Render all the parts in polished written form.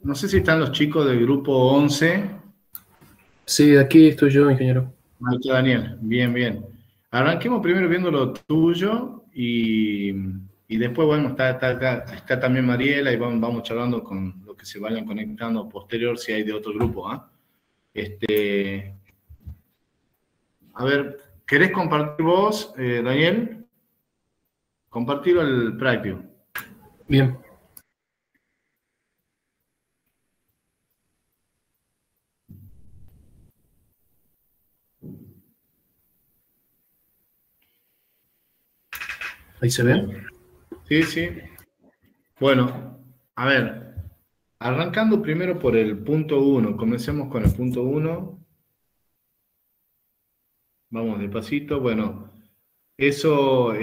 No sé si están los chicos del grupo 11. Sí, aquí estoy yo, ingeniero. Ahí está Daniel, bien, bien. Arranquemos primero viendo lo tuyo y después, bueno, está también Mariela y vamos charlando con los que se vayan conectando posterior si hay de otro grupo. ¿Ah? A ver, ¿querés compartir vos, Daniel? Compartir el práctico. Bien, ahí se ve. Bien. Sí, sí. Bueno, a ver, arrancando primero por el punto 1, comencemos con el punto 1. Vamos despacito. Bueno, eso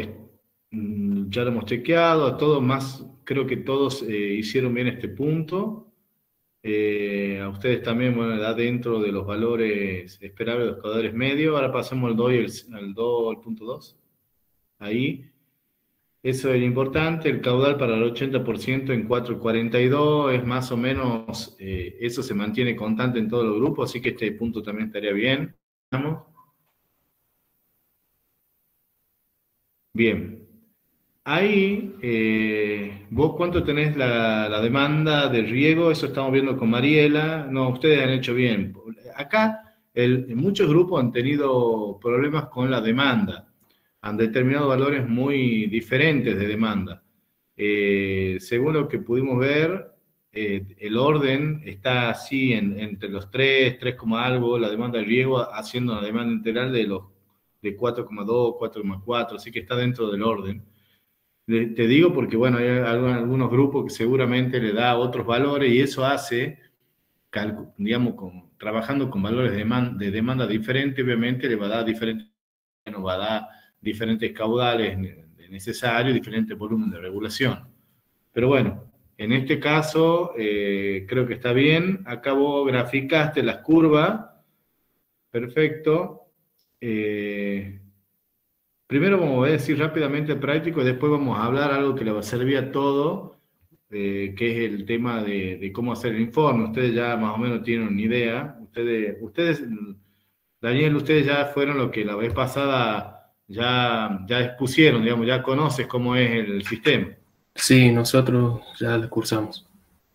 ya lo hemos chequeado, a todos más, creo que todos hicieron bien este punto. A ustedes también, bueno, da dentro de los valores esperables de los caudales medios. Ahora pasemos al 2 y al punto 2. Ahí. Eso es importante, el caudal para el 80% en 4,42 es más o menos, eso se mantiene constante en todos los grupos, así que este punto también estaría bien. ¿Estamos? Bien. Ahí, vos cuánto tenés la demanda de riego, eso estamos viendo con Mariela. No, ustedes han hecho bien. Acá, muchos grupos han tenido problemas con la demanda. Han determinado valores muy diferentes de demanda. Según lo que pudimos ver, el orden está así entre los 3 algo, la demanda de riego haciendo una demanda integral de 4,2, 4,4, así que está dentro del orden. Te digo porque, bueno, hay algunos grupos que seguramente le da otros valores y eso hace, digamos, trabajando con valores de demanda diferentes, obviamente le va a dar nos va a dar diferentes caudales necesarios, diferentes volúmenes de regulación. Pero bueno, en este caso creo que está bien. Acá vos graficaste las curvas. Perfecto. Primero vamos a decir rápidamente el práctico y después vamos a hablar algo que le va a servir a todo, que es el tema de cómo hacer el informe. Ustedes ya más o menos tienen una idea. Daniel, ustedes ya fueron lo que la vez pasada ya expusieron, digamos, ya conoces cómo es el sistema. Sí, nosotros ya la cursamos.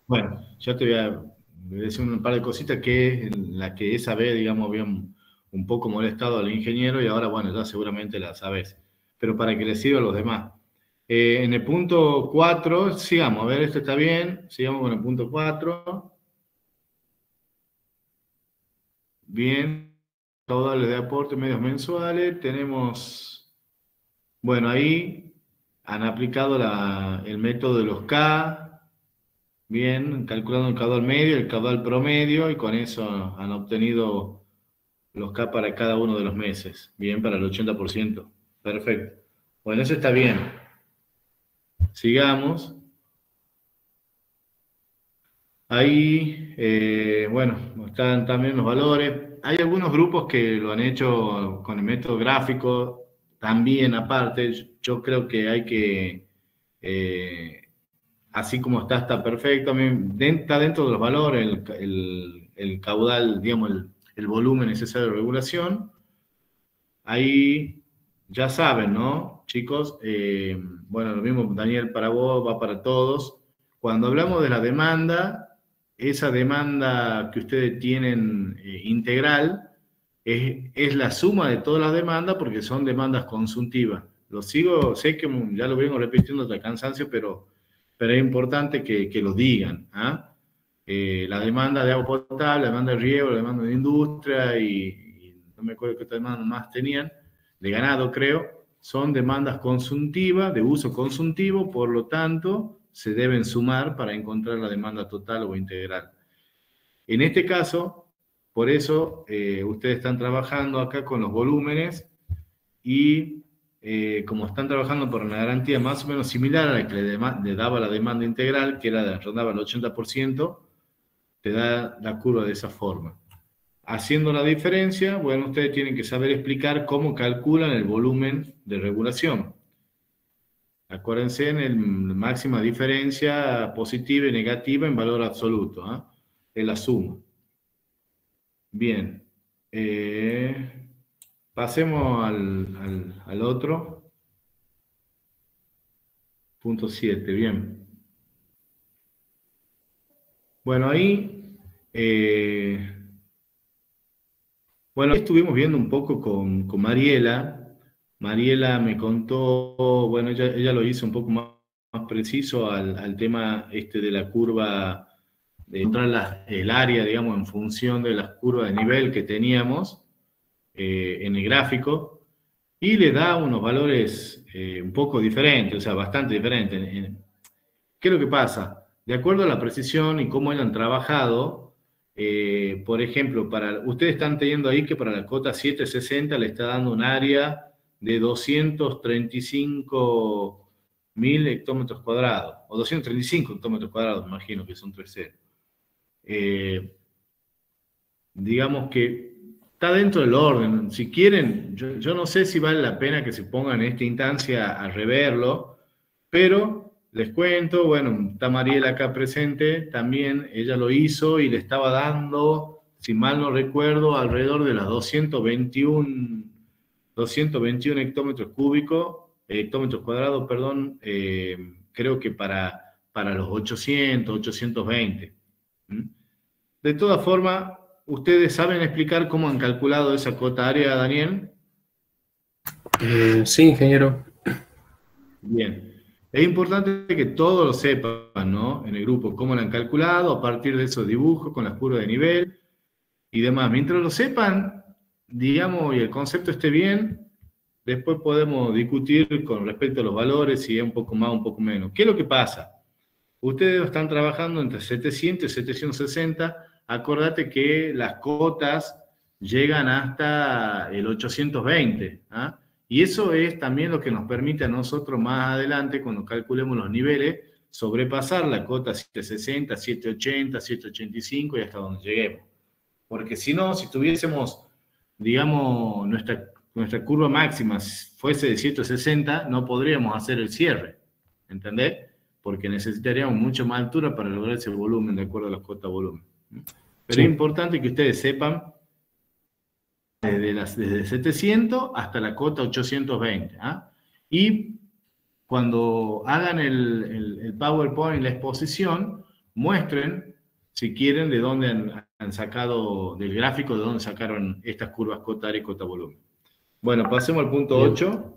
Bueno, ya te voy a decir un par de cositas que es la que esa vez, digamos, había un poco molestado al ingeniero y ahora, bueno, ya seguramente la sabes. Pero para que le sirva a los demás. En el punto 4, sigamos, a ver, esto está bien, sigamos con el punto 4. Bien, caudales de aporte medios mensuales, tenemos, bueno, ahí han aplicado el método de los K. Bien, calculando el caudal medio, el caudal promedio, y con eso han obtenido los K para cada uno de los meses. Bien, para el 80%. Perfecto. Bueno, eso está bien. Sigamos. Ahí, bueno, están también los valores. Hay algunos grupos que lo han hecho con el método gráfico, también aparte. Yo creo que hay que así como está perfecto. Está dentro de los valores el caudal, digamos, el volumen necesario de regulación. Ahí ya saben, ¿no, chicos? Bueno, lo mismo, Daniel, para vos, va para todos. Cuando hablamos de la demanda, esa demanda que ustedes tienen integral es la suma de todas las demandas porque son demandas consultivas. Lo sigo, sé que ya lo vengo repitiendo hasta el cansancio, pero es importante que lo digan. ¿Ah? La demanda de agua potable, la demanda de riego, la demanda de industria y no me acuerdo qué otras demandas más tenían, de ganado creo, son demandas consultivas, de uso consultivo, por lo tanto se deben sumar para encontrar la demanda total o integral. En este caso, por eso ustedes están trabajando acá con los volúmenes y como están trabajando por una garantía más o menos similar a la que le daba la demanda integral, que rondaba el 80%, te da la curva de esa forma. Haciendo la diferencia, bueno, ustedes tienen que saber explicar cómo calculan el volumen de regulación. Acuérdense en el máxima diferencia positiva y negativa en valor absoluto, ¿ah? Es la suma. Bien. Pasemos al otro. Punto 7, bien. Bueno, ahí, bueno, ahí estuvimos viendo un poco con Mariela. Mariela me contó, bueno, ella lo hizo un poco más preciso al tema este de la curva, de encontrar el área, digamos, en función de las curvas de nivel que teníamos en el gráfico, y le da unos valores un poco diferentes, o sea, bastante diferentes. ¿Qué es lo que pasa? De acuerdo a la precisión y cómo hayan trabajado, por ejemplo, ustedes están teniendo ahí que para la cota 760 le está dando un área de 235.000 hectómetros cuadrados, o 235 hectómetros cuadrados, me imagino que son 3 digamos que está dentro del orden. Si quieren, yo no sé si vale la pena que se pongan en esta instancia a reverlo, pero les cuento, bueno, está Mariela acá presente, también ella lo hizo y le estaba dando, si mal no recuerdo, alrededor de las 221 hectómetros cuadrados, perdón, creo que para los 820. De todas formas, ¿ustedes saben explicar cómo han calculado esa cota área, Daniel? Sí, ingeniero. Bien. Es importante que todos lo sepan, ¿no? En el grupo, cómo lo han calculado a partir de esos dibujos con las curvas de nivel y demás. Mientras lo sepan, digamos, y el concepto esté bien, después podemos discutir con respecto a los valores, si es un poco más o un poco menos. ¿Qué es lo que pasa? Ustedes están trabajando entre 700 y 760. Acordate que las cotas llegan hasta el 820, ¿ah? Y eso es también lo que nos permite a nosotros más adelante, cuando calculemos los niveles, sobrepasar la cota 760, 780, 785 y hasta donde lleguemos. Porque si no, si tuviésemos, digamos, nuestra curva máxima fuese de 160, no podríamos hacer el cierre, ¿entendés? Porque necesitaríamos mucho más altura para lograr ese volumen de acuerdo a las cotas volumen. Pero Sí. es importante que ustedes sepan desde 700 hasta la cota 820. ¿Ah? Y cuando hagan el PowerPoint, la exposición, muestren, si quieren, de dónde han sacado, del gráfico, de dónde sacaron estas curvas cota área y cota volumen. Bueno, pasemos al punto Bien. 8.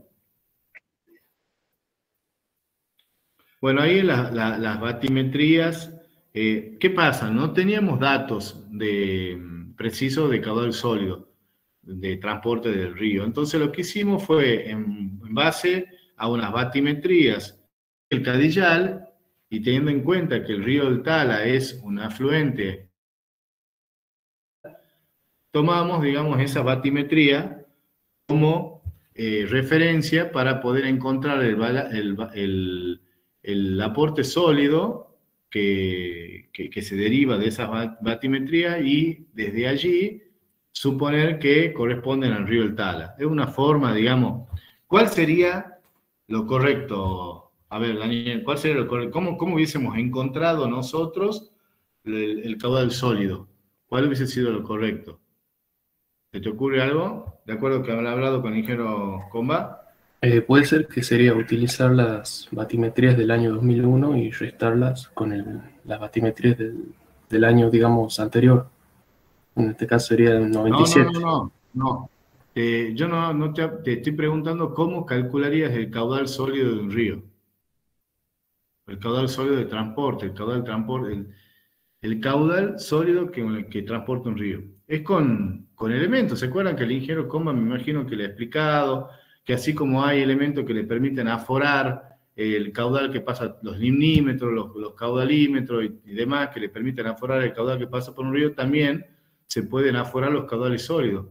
Bueno, ahí las batimetrías, ¿qué pasa? No teníamos datos precisos de caudal sólido, de transporte del río. Entonces lo que hicimos fue, en base a unas batimetrías del Cadillal, y teniendo en cuenta que el río del Tala es un afluente, tomamos, digamos, esa batimetría como referencia para poder encontrar el aporte sólido que se deriva de esa batimetría y desde allí suponer que corresponden al río del Tala. Es una forma, digamos, ¿cuál sería lo correcto? A ver, Daniel, ¿cuál sería lo correcto? ¿Cómo hubiésemos encontrado nosotros el caudal sólido? ¿Cuál hubiese sido lo correcto? ¿Se te ocurre algo? De acuerdo que habrá hablado con el ingeniero Comba. Puede ser que sería utilizar las batimetrías del año 2001 y restarlas con las batimetrías del año, digamos, anterior. En este caso sería el 97. No. Yo no te estoy preguntando cómo calcularías el caudal sólido de un río. El caudal sólido de transporte, el caudal sólido que transporta un río. Es con elementos. ¿Se acuerdan que el ingeniero Comba, me imagino que le ha explicado, que así como hay elementos que le permiten aforar el caudal que pasa, los limnímetros, los caudalímetros y demás, que le permiten aforar el caudal que pasa por un río, también se pueden aforar los caudales sólidos.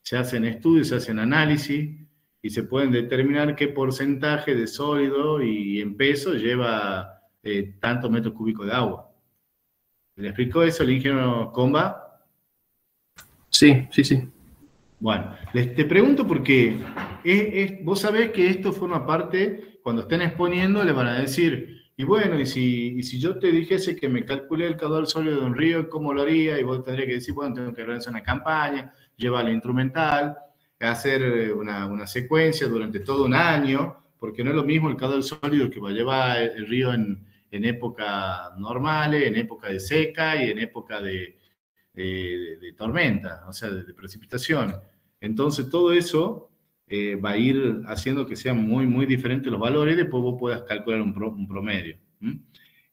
Se hacen estudios, se hacen análisis y se pueden determinar qué porcentaje de sólido y en peso lleva tantos metros cúbicos de agua. ¿Le explicó eso el ingeniero Comba? Sí. Bueno, te pregunto porque Vos sabés que esto forma parte, cuando estén exponiendo, le van a decir, y bueno, y si yo te dijese que me calculé el caudal sólido de un río, ¿cómo lo haría? Y vos tendrías que decir, bueno, tengo que realizar una campaña, llevar el instrumental, hacer una secuencia durante todo un año, porque no es lo mismo el caudal sólido que va a llevar el río en época normales, en época de seca y en época de tormenta, o sea, de precipitación. Entonces, todo eso va a ir haciendo que sean muy, muy diferentes los valores y después vos puedas calcular un promedio. ¿Mm?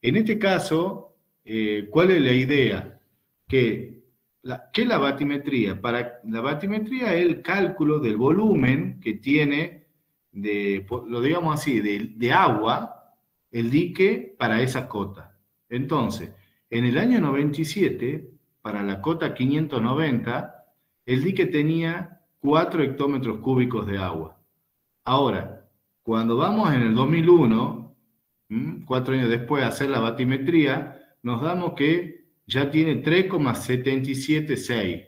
En este caso, ¿cuál es la idea? ¿Qué es la batimetría? La batimetría es el cálculo del volumen que tiene, lo digamos así, de agua, el dique para esa cota. Entonces, en el año 97, para la cota 590, el dique tenía 4 hectómetros cúbicos de agua. Ahora, cuando vamos en el 2001, 4 años después de hacer la batimetría, nos damos que ya tiene 3,776.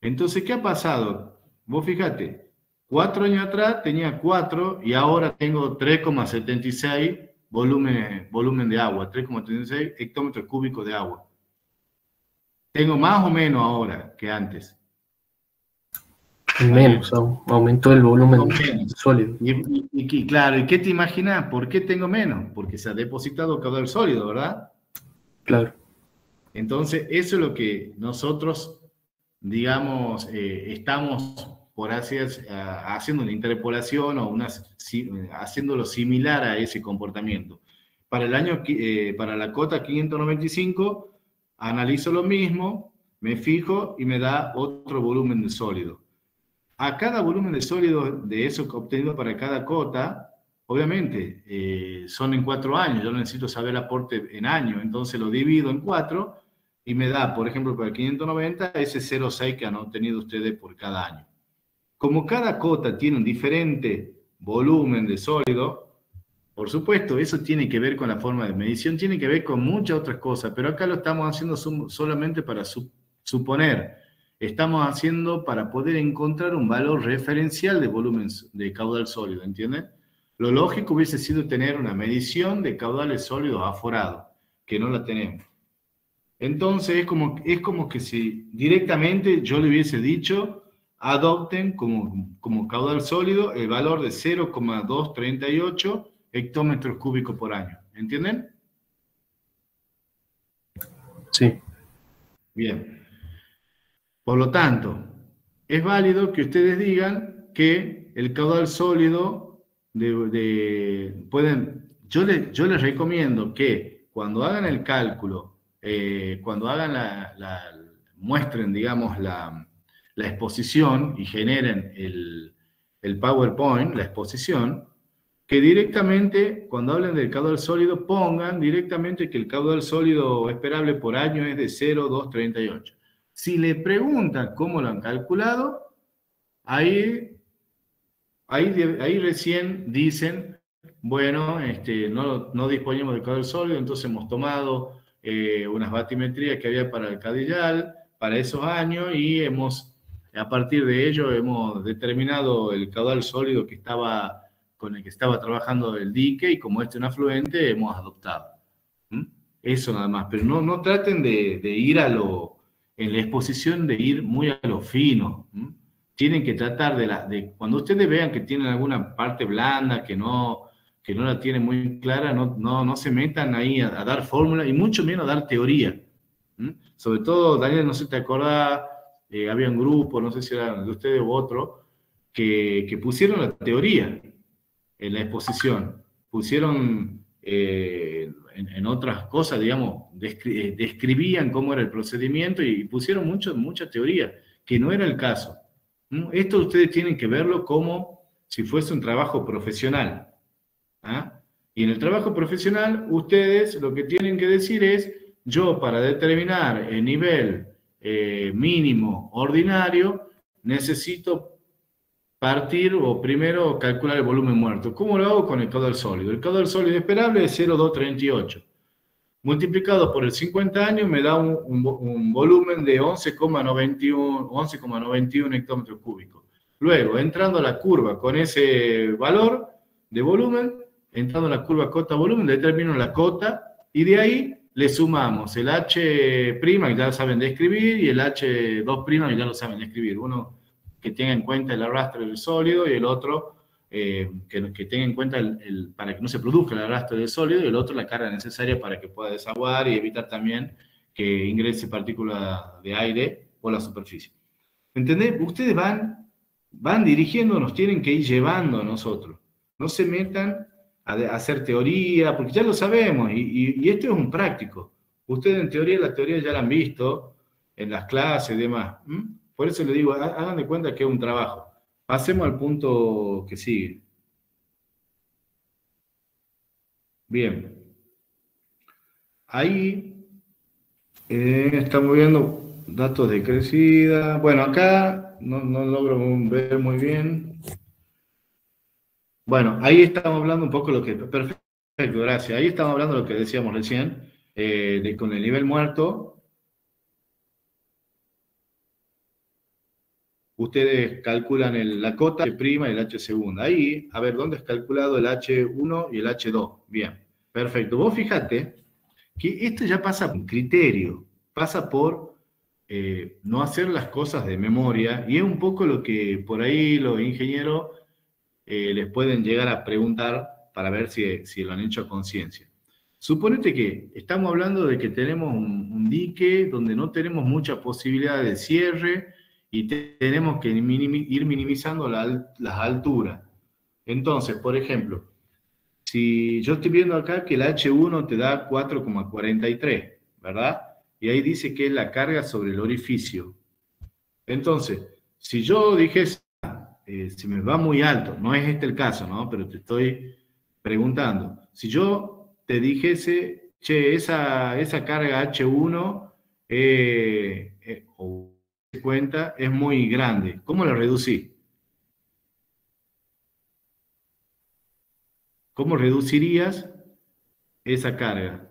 Entonces, ¿qué ha pasado? Vos fíjate, 4 años atrás tenía 4 y ahora tengo 3,76 volumen de agua, 3,76 hectómetros cúbicos de agua. Tengo más o menos ahora que antes. Menos, aumentó el volumen sólido. Claro, ¿y qué te imaginas? ¿Por qué tengo menos? Porque se ha depositado caudal sólido, ¿verdad? Claro. Entonces, eso es lo que nosotros, digamos, estamos por haciendo una interpolación o haciéndolo similar a ese comportamiento. Para para la cota 595, analizo lo mismo, me fijo y me da otro volumen de sólido. A cada volumen de sólido de eso obtenido para cada cota, obviamente, son en 4 años, yo necesito saber el aporte en años, entonces lo divido en 4 y me da, por ejemplo, para el 590, ese 0,6 que han obtenido ustedes por cada año. Como cada cota tiene un diferente volumen de sólido, por supuesto, eso tiene que ver con la forma de medición, tiene que ver con muchas otras cosas, pero acá lo estamos haciendo solamente para suponer. Estamos haciendo para poder encontrar un valor referencial de volumen de caudal sólido, ¿entienden? Lo lógico hubiese sido tener una medición de caudales sólidos aforados, que no la tenemos. Entonces es como que si directamente yo le hubiese dicho, adopten como caudal sólido el valor de 0,238 hectómetros cúbicos por año. ¿Entienden? Sí. Bien. Por lo tanto, es válido que ustedes digan que el caudal sólido yo les recomiendo que cuando hagan el cálculo, cuando hagan muestren, digamos, la exposición y generen el PowerPoint, la exposición, que directamente, cuando hablen del caudal sólido, pongan directamente que el caudal sólido esperable por año es de 0,238. Si le preguntan cómo lo han calculado, ahí recién dicen, bueno, no disponemos de caudal sólido, entonces hemos tomado unas batimetrías que había para el Cadillal, para esos años, y a partir de ello hemos determinado el caudal sólido con el que estaba trabajando el dique, y como este es un afluente, hemos adoptado. Eso nada más, pero no traten de ir en la exposición de ir muy a lo fino. Tienen que tratar cuando ustedes vean que tienen alguna parte blanda, que no la tienen muy clara, no se metan ahí a dar fórmula y mucho menos a dar teoría. Sobre todo, Daniel, no sé si te acordás, había un grupo, no sé si era de ustedes u otro, que pusieron la teoría en la exposición. Pusieron en otras cosas, digamos, describían cómo era el procedimiento y pusieron mucha teoría, que no era el caso. Esto ustedes tienen que verlo como si fuese un trabajo profesional. Y en el trabajo profesional, ustedes lo que tienen que decir es, yo para determinar el nivel mínimo ordinario, necesito partir o primero calcular el volumen muerto. ¿Cómo lo hago con el caudal sólido? El caudal sólido esperable es 0,238. Multiplicado por el 50 años me da un volumen de 11,91 hectómetros cúbicos. Luego, entrando a la curva con ese valor de volumen, entrando a la curva cota-volumen, determino la cota y de ahí le sumamos el H', que ya lo saben de escribir, y el H2', que ya lo saben de escribir. Uno que tenga en cuenta el arrastre del sólido y el otro que tenga en cuenta para que no se produzca el arrastre del sólido, y el otro la carga necesaria para que pueda desaguar y evitar también que ingrese partícula de aire por la superficie. ¿Entendés? Ustedes van dirigiendo, nos tienen que ir llevando a nosotros. No se metan a hacer teoría, porque ya lo sabemos, y esto es un práctico. Ustedes en teoría, la teoría ya la han visto en las clases y demás. Por eso les digo, hagan de cuenta que es un trabajo. Pasemos al punto que sigue. Bien. Ahí estamos viendo datos de crecida. Bueno, acá no logro ver muy bien. Bueno, ahí estamos hablando un poco lo que... Perfecto, gracias. Ahí estamos hablando de lo que decíamos recién, con el nivel muerto. Ustedes calculan la cota H' y el H segunda. Ahí, a ver, ¿dónde es calculado el H1 y el H2? Bien, perfecto. Vos fíjate que esto ya pasa por criterio, pasa por no hacer las cosas de memoria, y es un poco lo que por ahí los ingenieros les pueden llegar a preguntar para ver si lo han hecho a conciencia. Suponete que estamos hablando de que tenemos un dique donde no tenemos mucha posibilidad de cierre y tenemos que ir minimizando las alturas. Entonces, por ejemplo, si yo estoy viendo acá que el H1 te da 4,43, ¿verdad? Y ahí dice que es la carga sobre el orificio. Entonces, si yo dijese, si me va muy alto, no es este el caso, ¿no? Pero te estoy preguntando. Si yo te dijese, che, esa carga H1 o cuenta es muy grande, ¿cómo la reducí? ¿Cómo reducirías esa carga?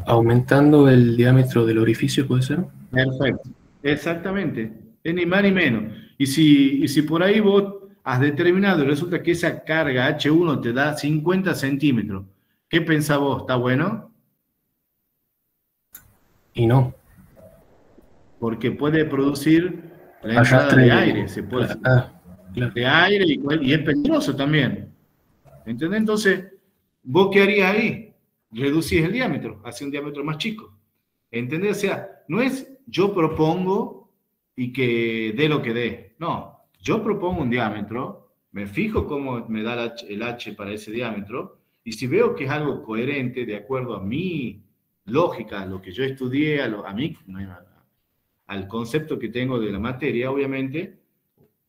Aumentando el diámetro del orificio, ¿puede ser? Perfecto. Exactamente. Es ni más ni menos. Y si por ahí vos has determinado y resulta que esa carga H1 te da 50 centímetros, ¿qué pensás vos? ¿Está bueno? Y no. Porque puede producir la entrada Arrastre de aire, se puede, claro. de aire y es peligroso también. ¿Entendés? Entonces, ¿vos qué harías ahí? Reducís el diámetro, hace un diámetro más chico. ¿Entendés? O sea, no es yo propongo y que dé lo que dé. No, yo propongo un diámetro, me fijo cómo me da el H para ese diámetro, y si veo que es algo coherente, de acuerdo a mi lógica, a lo que yo estudié, al concepto que tengo de la materia, obviamente,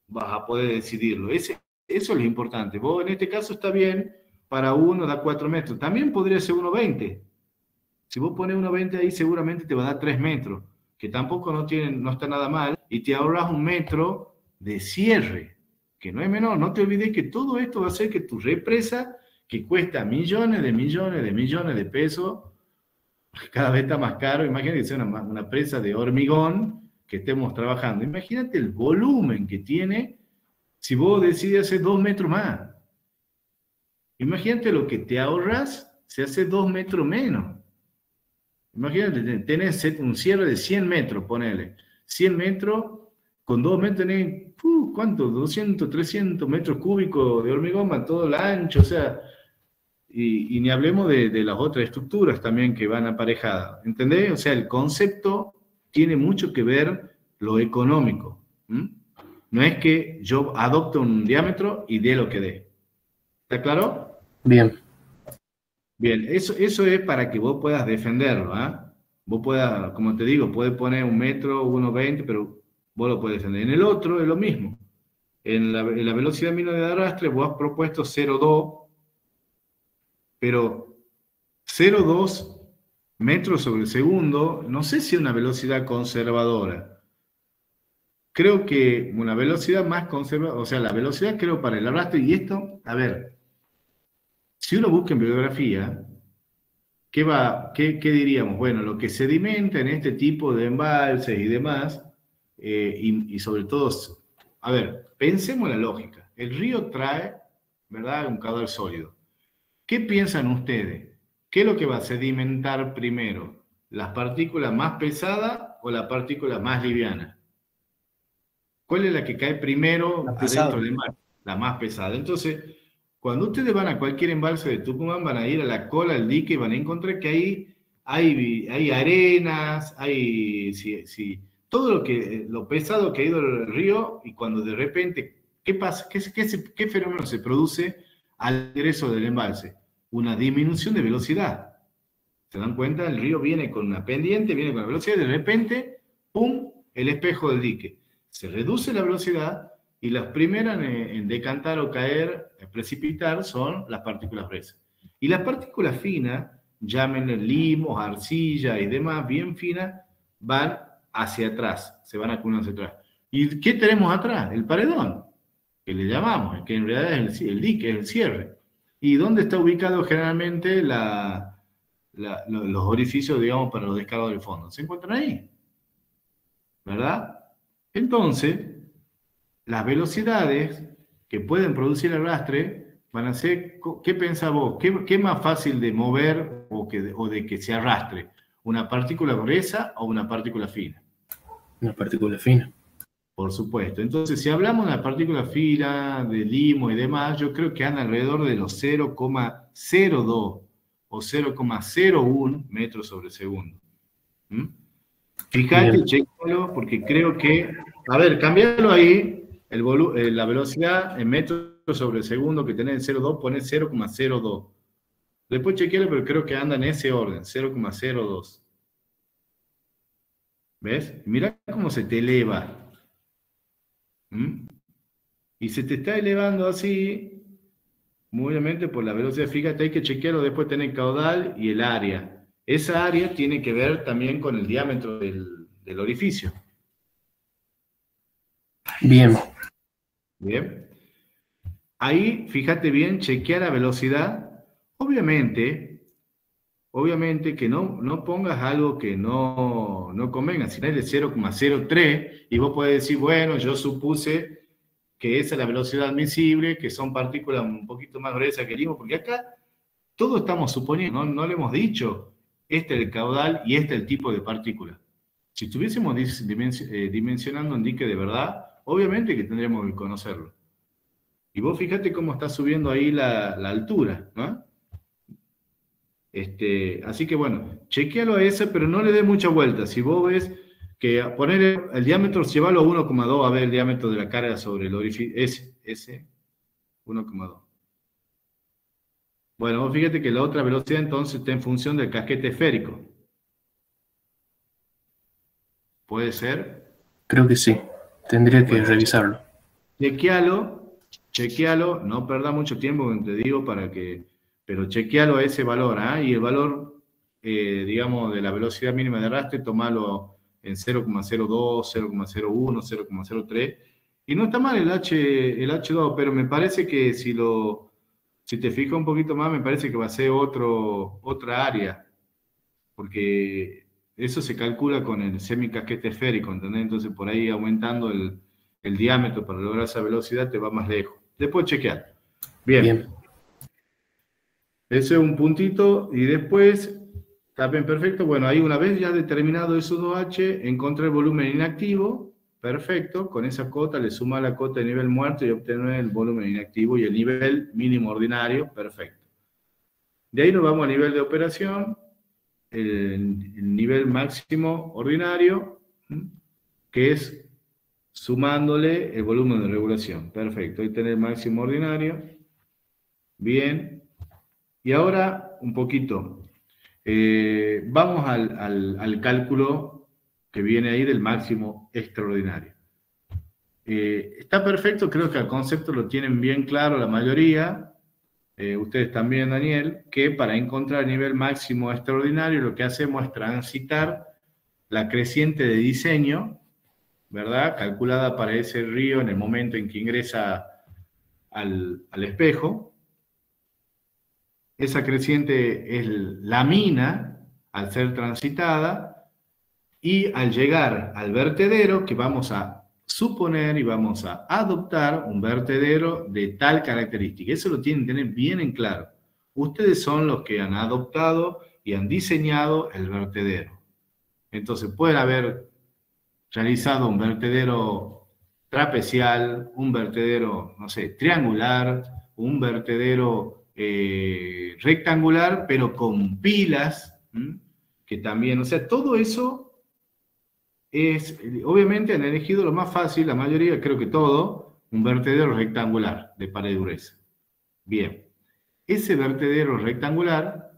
vas a poder decidirlo. Eso es lo importante. Vos en este caso está bien, para uno da 4 metros. También podría ser 1,20. Si vos pones 1,20 ahí, seguramente te va a dar 3 metros, que tampoco no está nada mal, y te ahorras 1 metro de cierre, que no es menor. No te olvides que todo esto va a hacer que tu represa, que cuesta millones de millones de millones de pesos, cada vez está más caro. Imagínate que sea una presa de hormigón que estemos trabajando. Imagínate el volumen que tiene si vos decides hacer 2 metros más. Imagínate lo que te ahorras si haces 2 metros menos. Imagínate, tenés un cierre de 100 metros, ponele. 100 metros, con 2 metros tenés, ¿cuánto? 200, 300 metros cúbicos de hormigón a todo el ancho, o sea, y ni hablemos de las otras estructuras también que van aparejadas, ¿entendés? O sea, el concepto tiene mucho que ver lo económico. No es que yo adopte un diámetro y dé lo que dé. ¿Está claro? Bien. Bien, eso es para que vos puedas defenderlo, ¿ah? Vos puedas, como te digo, puedes poner 1 metro, 1,20, pero vos lo puedes defender. En el otro es lo mismo. En la velocidad mínima de arrastre vos has propuesto 0,2, pero 0,2 metros sobre segundo, no sé si es una velocidad conservadora. Creo que una velocidad más conservadora, o sea, la velocidad creo para el arrastre, y esto, a ver, si uno busca en bibliografía, ¿qué diríamos? Bueno, lo que sedimenta en este tipo de embalses y demás, y sobre todo a ver, pensemos la lógica. El río trae, ¿verdad?, un caudal sólido. ¿Qué piensan ustedes? ¿Qué es lo que va a sedimentar primero? ¿Las partículas más pesadas o las partículas más livianas? ¿Cuál es la que cae primero La adentro pesada. del mar? La más pesada. Entonces, cuando ustedes van a cualquier embalse de Tucumán, van a ir a la cola del dique y van a encontrar que ahí hay arenas, todo lo pesado que ha ido el río, y cuando de repente, ¿qué pasa? ¿Qué fenómeno se produce al ingreso del embalse? Una disminución de velocidad. ¿Se dan cuenta? El río viene con una pendiente, viene con la velocidad, y de repente, ¡pum!, el espejo del dique. Se reduce la velocidad y las primeras en decantar o caer, precipitar, son las partículas gruesas. Y las partículas finas, llámenle limos, arcilla y demás, bien finas, van hacia atrás, se van acumulando hacia atrás. ¿Y qué tenemos atrás? El paredón, que le llamamos, que en realidad es el dique, es el cierre. ¿Y dónde está ubicado generalmente los orificios, digamos, para los descargos del fondo? Se encuentran ahí, ¿verdad? Entonces, las velocidades que pueden producir el arrastre van a ser, ¿qué pensás vos? ¿Qué es más fácil de mover o de que se arrastre? ¿Una partícula gruesa o una partícula fina? Una partícula fina. Por supuesto. Entonces, si hablamos de la partícula fina, de limo y demás, yo creo que anda alrededor de los 0,02 o 0,01 metros sobre segundo. ¿Mm? Fíjate, chécalo, porque creo que... A ver, cambialo ahí, la velocidad en metros sobre segundo que tenés en 0,2, ponés 0,02. Después chequealo, pero creo que anda en ese orden, 0,02. ¿Ves? Mirá cómo se te eleva. ¿Mm? Y se te está elevando así, muy obviamente por la velocidad. Fíjate, hay que chequearlo, después tener caudal y el área. Esa área tiene que ver también con el diámetro del orificio. Bien. Bien. Ahí, fíjate bien, chequea la velocidad. Obviamente que no pongas algo que no convenga. Si no es de 0,03 y vos podés decir, bueno, yo supuse que esa es la velocidad admisible, que son partículas un poquito más gruesas que el limo, porque acá todo estamos suponiendo, no le hemos dicho, este es el caudal y este es el tipo de partícula. Si estuviésemos dimensionando un dique de verdad, obviamente que tendríamos que conocerlo. Y vos fíjate cómo está subiendo ahí la altura, ¿no? Así que bueno, chequealo a ese, pero no le dé mucha vuelta. Si vos ves que poner el diámetro, llévalo a 1,2, a ver el diámetro de la carga sobre el orificio, ese 1,2. Bueno, vos fíjate que la otra velocidad entonces está en función del casquete esférico. ¿Puede ser? Creo que sí. Tendría que Bueno, revisarlo. chequealo, no perda mucho tiempo, como te digo, pero chequealo a ese valor, ¿ah? Y el valor, digamos, de la velocidad mínima de arrastre, tomalo en 0,02, 0,01, 0,03, y no está mal el H2, pero me parece que si te fijas un poquito más, me parece que va a ser otra área, porque eso se calcula con el semicasquete esférico, ¿entendés? Entonces por ahí aumentando el diámetro para lograr esa velocidad te va más lejos. Después chequear. Bien. Ese es un puntito, y después, también perfecto, bueno, ahí una vez ya determinado esos 2H, encontré el volumen inactivo, perfecto, con esa cota le suma la cota de nivel muerto y obtener el volumen inactivo y el nivel mínimo ordinario, perfecto. De ahí nos vamos al nivel de operación, el nivel máximo ordinario, que es sumándole el volumen de regulación, perfecto, ahí tenés el máximo ordinario, bien. Y ahora, un poquito, vamos al cálculo que viene ahí del máximo extraordinario. Está perfecto, creo que el concepto lo tienen bien claro la mayoría, ustedes también, Daniel, que para encontrar el nivel máximo extraordinario lo que hacemos es transitar la creciente de diseño, ¿verdad? Calculada para ese río en el momento en que ingresa al espejo. Esa creciente es la mina al ser transitada, y al llegar al vertedero, que vamos a suponer y vamos a adoptar un vertedero de tal característica. Eso lo tienen que tener bien en claro. Ustedes son los que han adoptado y han diseñado el vertedero. Entonces pueden haber realizado un vertedero trapecial, un vertedero, no sé, triangular, un vertedero rectangular, pero con pilas, que también, o sea, todo eso es, obviamente han elegido lo más fácil, la mayoría, creo que todo, un vertedero rectangular de pared gruesa. Bien, ese vertedero rectangular,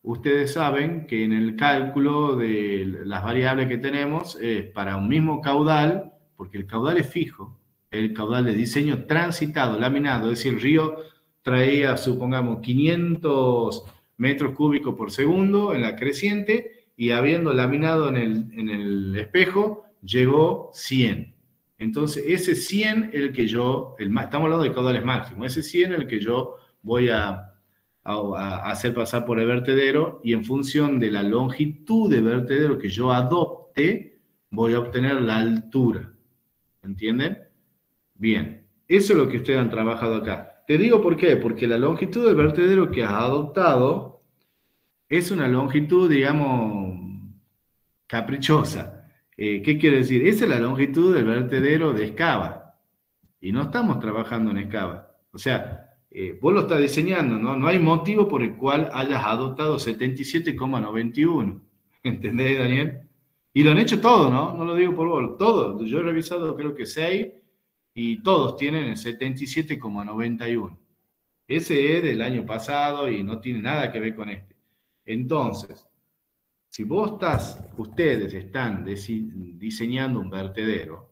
ustedes saben que en el cálculo de las variables que tenemos, para un mismo caudal, porque el caudal es fijo, el caudal de diseño transitado, laminado, es decir, el río traía, supongamos, 500 metros cúbicos por segundo en la creciente, y habiendo laminado en el espejo, llegó 100. Entonces, ese 100 es el que yo, estamos hablando de caudales máximos, ese 100 es el que yo voy a hacer pasar por el vertedero, y en función de la longitud de vertedero que yo adopte, voy a obtener la altura. ¿Entienden? Bien, eso es lo que ustedes han trabajado acá. Te digo por qué, porque la longitud del vertedero que has adoptado es una longitud, digamos, caprichosa. ¿Qué quiere decir? Esa es la longitud del vertedero de excava, y no estamos trabajando en excava. O sea, vos lo estás diseñando, ¿no? No hay motivo por el cual hayas adoptado 77,91. ¿Entendés, Daniel? Y lo han hecho todo, ¿no? No lo digo por vos, todo. Yo he revisado creo que 6 y todos tienen el 77,91. Ese es del año pasado y no tiene nada que ver con este. Entonces, si ustedes están diseñando un vertedero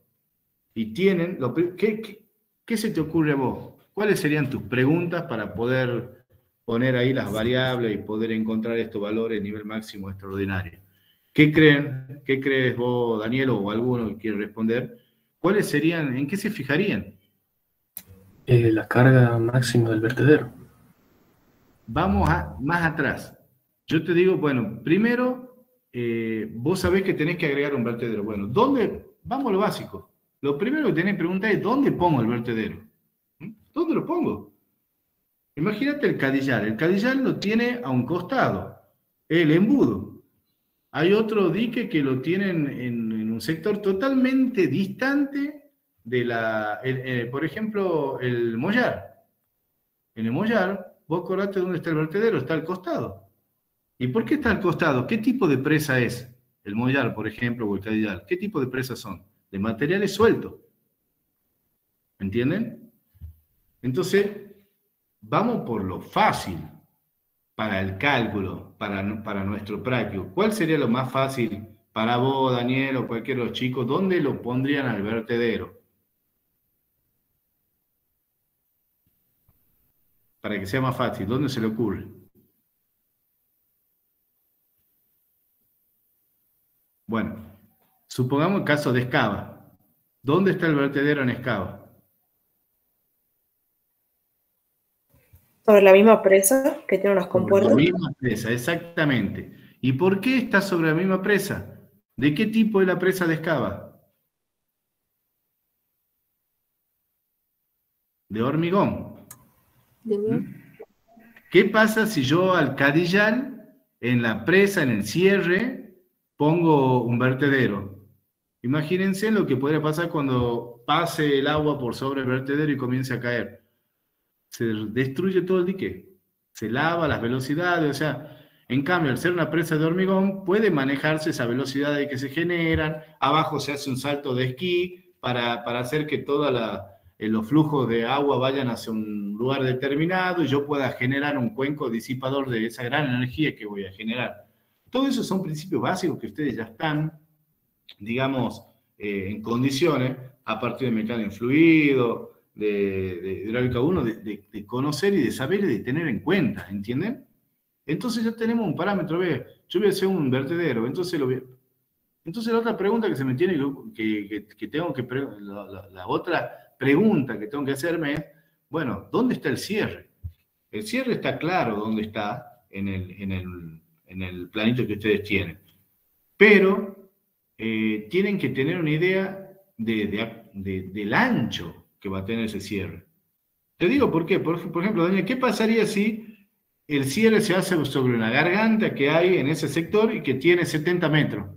y tienen, ¿qué se te ocurre a vos? ¿Cuáles serían tus preguntas para poder poner ahí las variables y poder encontrar estos valores a nivel máximo extraordinario? ¿Qué creen? ¿Qué crees vos, Daniel, o alguno que quiere responder? ¿Cuáles serían? ¿En qué se fijarían? La carga máxima del vertedero. Vamos más atrás. Yo te digo, bueno, primero, vos sabés que tenés que agregar un vertedero. Bueno, ¿dónde? Vamos a lo básico. Lo primero que tenés que preguntar es, ¿dónde pongo el vertedero? ¿Dónde lo pongo? Imagínate el cadillar. El cadillar lo tiene a un costado, el embudo. Hay otro dique que lo tienen en un sector totalmente distante de por ejemplo, el mollar. En el mollar, vos acordate dónde está el vertedero, está al costado. ¿Y por qué está al costado? ¿Qué tipo de presa es? El mollar, por ejemplo, o el cadillar. ¿Qué tipo de presas son? De materiales sueltos. ¿Entienden? Entonces, vamos por lo fácil para el cálculo, para nuestro práctico. ¿Cuál sería lo más fácil para vos, Daniel, o cualquiera de los chicos? ¿Dónde lo pondrían al vertedero? Para que sea más fácil, ¿dónde se le ocurre? Bueno, supongamos el caso de excava. ¿Dónde está el vertedero en excava? Sobre la misma presa que tiene unas compuertas. Sobre la misma presa, exactamente. ¿Y por qué está sobre la misma presa? ¿De qué tipo es la presa de excava? De hormigón. ¿Qué pasa si yo al cadillar, en la presa, en el cierre, pongo un vertedero? Imagínense lo que podría pasar cuando pase el agua por sobre el vertedero y comience a caer. Se destruye todo el dique, se lava las velocidades, o sea, en cambio, al ser una presa de hormigón, puede manejarse esa velocidad de que se generan, abajo se hace un salto de esquí para hacer que todos los flujos de agua vayan hacia un lugar determinado y yo pueda generar un cuenco disipador de esa gran energía que voy a generar. Todo eso son principios básicos que ustedes ya están, digamos, en condiciones, a partir de mecánica en fluido, de hidráulica 1, de conocer y de saber y de tener en cuenta, ¿entienden? Entonces ya tenemos un parámetro, ¿ves? Yo voy a hacer un vertedero, entonces entonces la otra pregunta que se me tiene que tengo que la otra pregunta que tengo que hacerme es, bueno, ¿dónde está el cierre? El cierre está claro dónde está en el planito que ustedes tienen, pero tienen que tener una idea del ancho que va a tener ese cierre. Te digo por qué. Por ejemplo, Daniel, ¿qué pasaría si el cierre se hace sobre una garganta que hay en ese sector y que tiene 70 metros?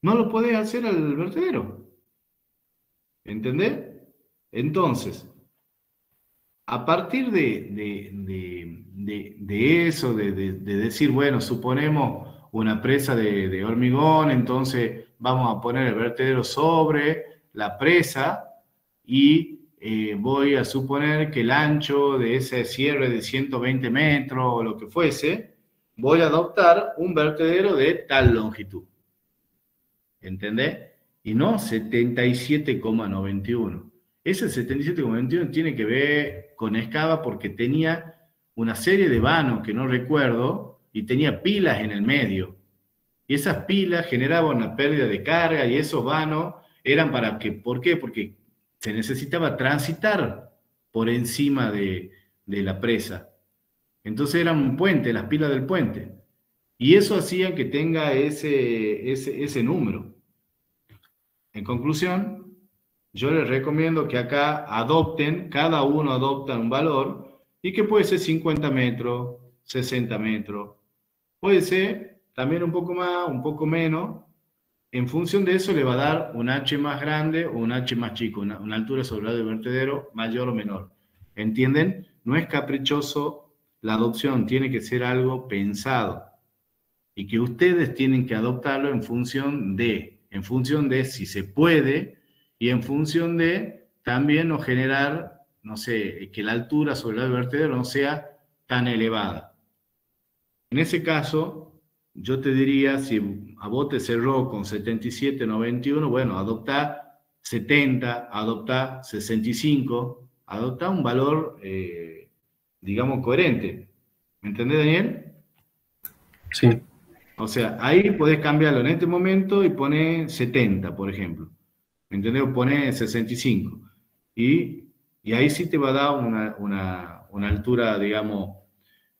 No lo podés hacer al vertedero. ¿Entendés? Entonces, a partir de eso, de decir, bueno, suponemos una presa de hormigón, entonces vamos a poner el vertedero sobre la presa y voy a suponer que el ancho de ese cierre de 120 metros o lo que fuese, voy a adoptar un vertedero de tal longitud. ¿Entendés? Y no 77,91. Ese 77,21 tiene que ver con Excava porque tenía una serie de vanos que no recuerdo y tenía pilas en el medio. Y esas pilas generaban una pérdida de carga y esos vanos eran para que, ¿por qué? Porque se necesitaba transitar por encima de la presa. Entonces eran un puente, las pilas del puente. Y eso hacía que tenga ese número. En conclusión, yo les recomiendo que acá adopten, cada uno adopta un valor y que puede ser 50 metros, 60 metros, puede ser también un poco más, un poco menos. En función de eso le va a dar un H más grande o un H más chico, una altura sobre el vertedero mayor o menor. ¿Entienden? No es caprichoso la adopción, tiene que ser algo pensado y que ustedes tienen que adoptarlo en función de si se puede y en función de también no generar, no sé, que la altura sobre el vertedero no sea tan elevada. En ese caso, yo te diría, si a vos te cerró con 77,91, bueno, adopta 70, adopta 65, adopta un valor, digamos, coherente. ¿Me entendés, Daniel? Sí. O sea, ahí podés cambiarlo en este momento y poner 70, por ejemplo. ¿Me entendés? O poner 65. Y ahí sí te va a dar una altura, digamos.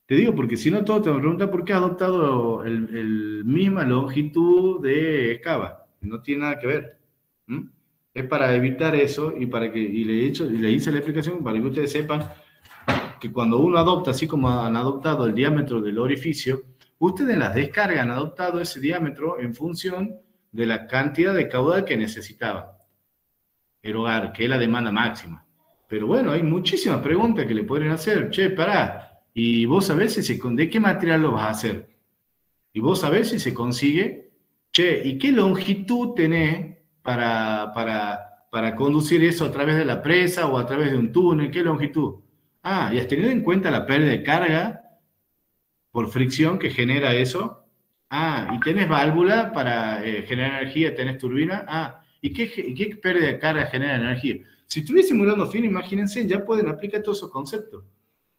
Te digo porque si no, todos te van a preguntar por qué has adoptado el misma longitud de Excava. No tiene nada que ver. ¿Mm? Es para evitar eso y le hice la explicación para que ustedes sepan que cuando uno adopta, así como han adoptado el diámetro del orificio, ustedes en las descargas han adoptado ese diámetro en función de la cantidad de caudal que necesitaban erogar, que es la demanda máxima. Pero bueno, hay muchísimas preguntas que le podrían hacer. Che, pará, ¿y vos sabés de qué material lo vas a hacer? ¿Y vos sabés si se consigue? Che, ¿y qué longitud tenés para conducir eso a través de la presa o a través de un túnel? ¿Qué longitud? Ah, ¿y has tenido en cuenta la pérdida de carga por fricción que genera eso? Ah, ¿y tenés válvula para generar energía? ¿Tenés turbina? Ah, ¿y qué pérdida de carga genera energía? Si estuviese simulando fino, imagínense, ya pueden aplicar todos esos conceptos.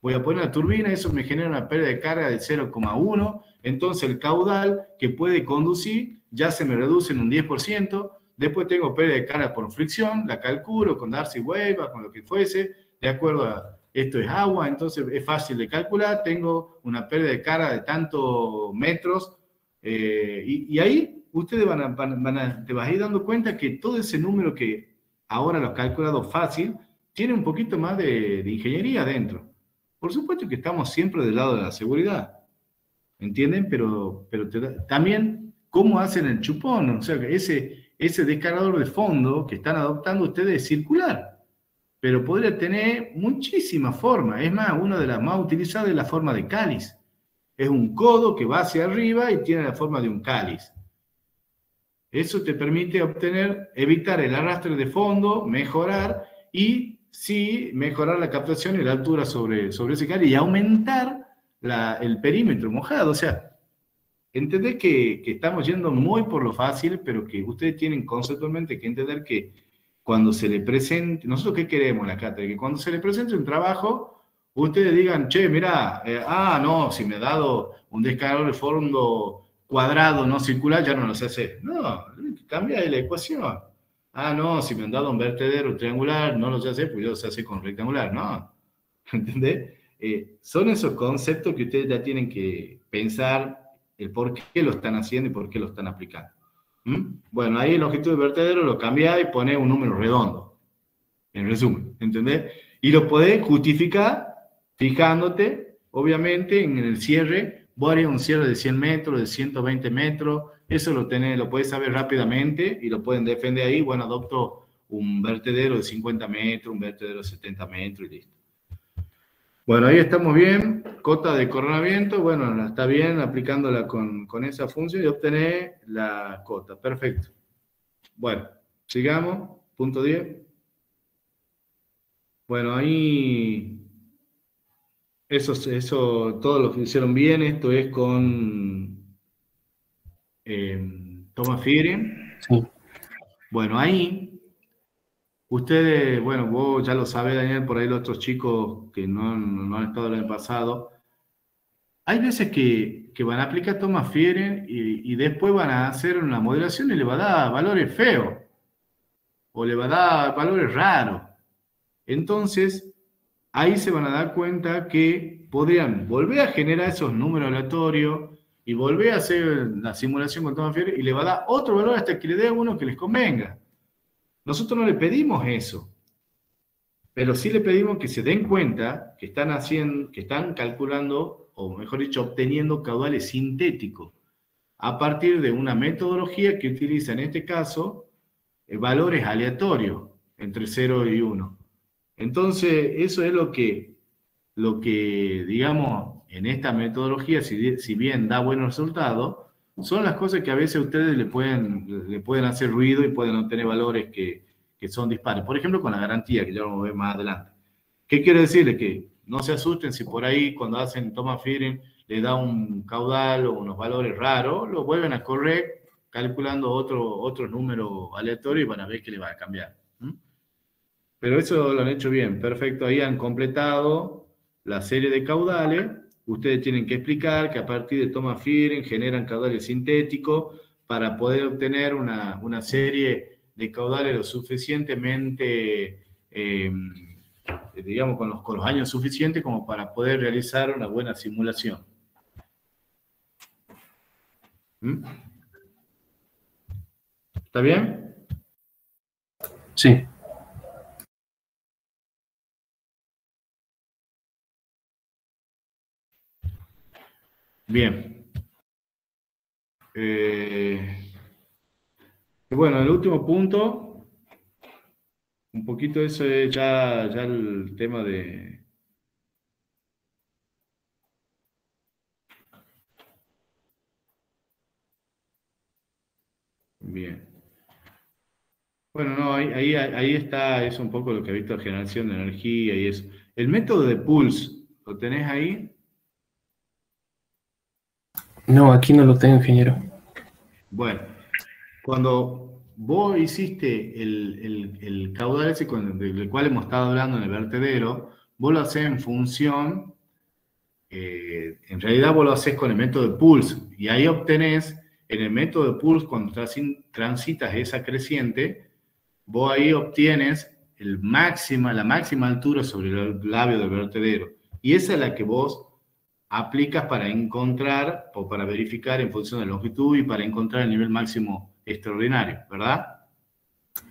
Voy a poner la turbina, eso me genera una pérdida de carga de 0,1, entonces el caudal que puede conducir ya se me reduce en un 10%, después tengo pérdida de carga por fricción, la calculo con Darcy Weber, con lo que fuese, de acuerdo a esto es agua, entonces es fácil de calcular, tengo una pérdida de carga de tantos metros, y ahí ustedes te vas a ir dando cuenta que todo ese número que ahora lo has calculado fácil, tiene un poquito más de ingeniería dentro. Por supuesto que estamos siempre del lado de la seguridad, ¿entienden? Pero también, ¿cómo hacen el chupón? O sea, que ese descargador de fondo que están adoptando ustedes es circular, pero podría tener muchísimas formas. Es más, una de las más utilizadas es la forma de cáliz. Es un codo que va hacia arriba y tiene la forma de un cáliz. Eso te permite evitar el arrastre de fondo, mejorar y sí mejorar la captación y la altura sobre ese cáliz y aumentar el perímetro mojado. O sea, entendés que estamos yendo muy por lo fácil, pero que ustedes tienen conceptualmente que entender que cuando se le presente, nosotros qué queremos en la cátedra, que cuando se le presente un trabajo, ustedes digan, che, mira, no, si me ha dado un descargador de fondo cuadrado, no circular, ya no lo sé hacer. No, cambia la ecuación. Ah, no, si me han dado un vertedero triangular, no lo sé hacer, pues yo lo sé hacer con rectangular. No, ¿entendés? Son esos conceptos que ustedes ya tienen que pensar el por qué lo están haciendo y por qué lo están aplicando. Bueno, ahí el longitud del vertedero lo cambiás y ponés un número redondo, en resumen, ¿entendés? Y lo podés justificar fijándote, obviamente, en el cierre. Vos harías un cierre de 100 metros, de 120 metros, eso lo podés saber rápidamente y lo pueden defender ahí. Bueno, adopto un vertedero de 50 metros, un vertedero de 70 metros y listo. Bueno, ahí estamos bien. Cota de coronamiento, bueno, está bien aplicándola con esa función y obtener la cota. Perfecto. Bueno, sigamos. Punto 10. Bueno, ahí eso todo lo que hicieron bien. Esto es con Thomas Frieden. Sí. Bueno, ahí ustedes, bueno, vos ya lo sabés, Daniel, por ahí los otros chicos que no han estado el año pasado. Hay veces que van a aplicar Thomas Frieden y después van a hacer una modelación y le va a dar valores feos o le va a dar valores raros. Entonces, ahí se van a dar cuenta que podrían volver a generar esos números aleatorios y volver a hacer la simulación con Thomas Frieden y le va a dar otro valor hasta que le dé uno que les convenga. Nosotros no le pedimos eso, pero sí le pedimos que se den cuenta que están calculando, o mejor dicho, obteniendo caudales sintéticos a partir de una metodología que utiliza en este caso valores aleatorios entre 0 y 1. Entonces, eso es lo que digamos, en esta metodología, si bien da buenos resultados, son las cosas que a veces ustedes le pueden hacer ruido y pueden obtener valores que son dispares. Por ejemplo, con la garantía, que ya vamos a ver más adelante. ¿Qué quiero decirles? Que no se asusten si por ahí cuando hacen Thomas Frieden le da un caudal o unos valores raros, lo vuelven a correr calculando otros números aleatorios y van a ver que le va a cambiar. Pero eso lo han hecho bien, perfecto. Ahí han completado la serie de caudales. Ustedes tienen que explicar que a partir de Thomas Frieden generan caudales sintéticos para poder obtener una serie de caudales lo suficientemente, digamos, con los años suficientes como para poder realizar una buena simulación. ¿Está bien? Sí. Bien. Bueno, el último punto, un poquito eso es ya el tema de... Bien. Bueno, no, ahí está, es un poco lo que ha visto generación de energía y eso. El método de Pulse, ¿lo tenés ahí? No, aquí no lo tengo, ingeniero. Bueno, cuando vos hiciste el caudal ese del cual hemos estado hablando en el vertedero, vos lo hacés en función, en realidad vos lo hacés con el método de Pulse, y ahí obtenés, en el método de Pulse, cuando transitas esa creciente, vos ahí obtienes la máxima altura sobre el labio del vertedero, y esa es la que vos aplicas para encontrar o para verificar en función de la longitud y para encontrar el nivel máximo extraordinario, ¿verdad?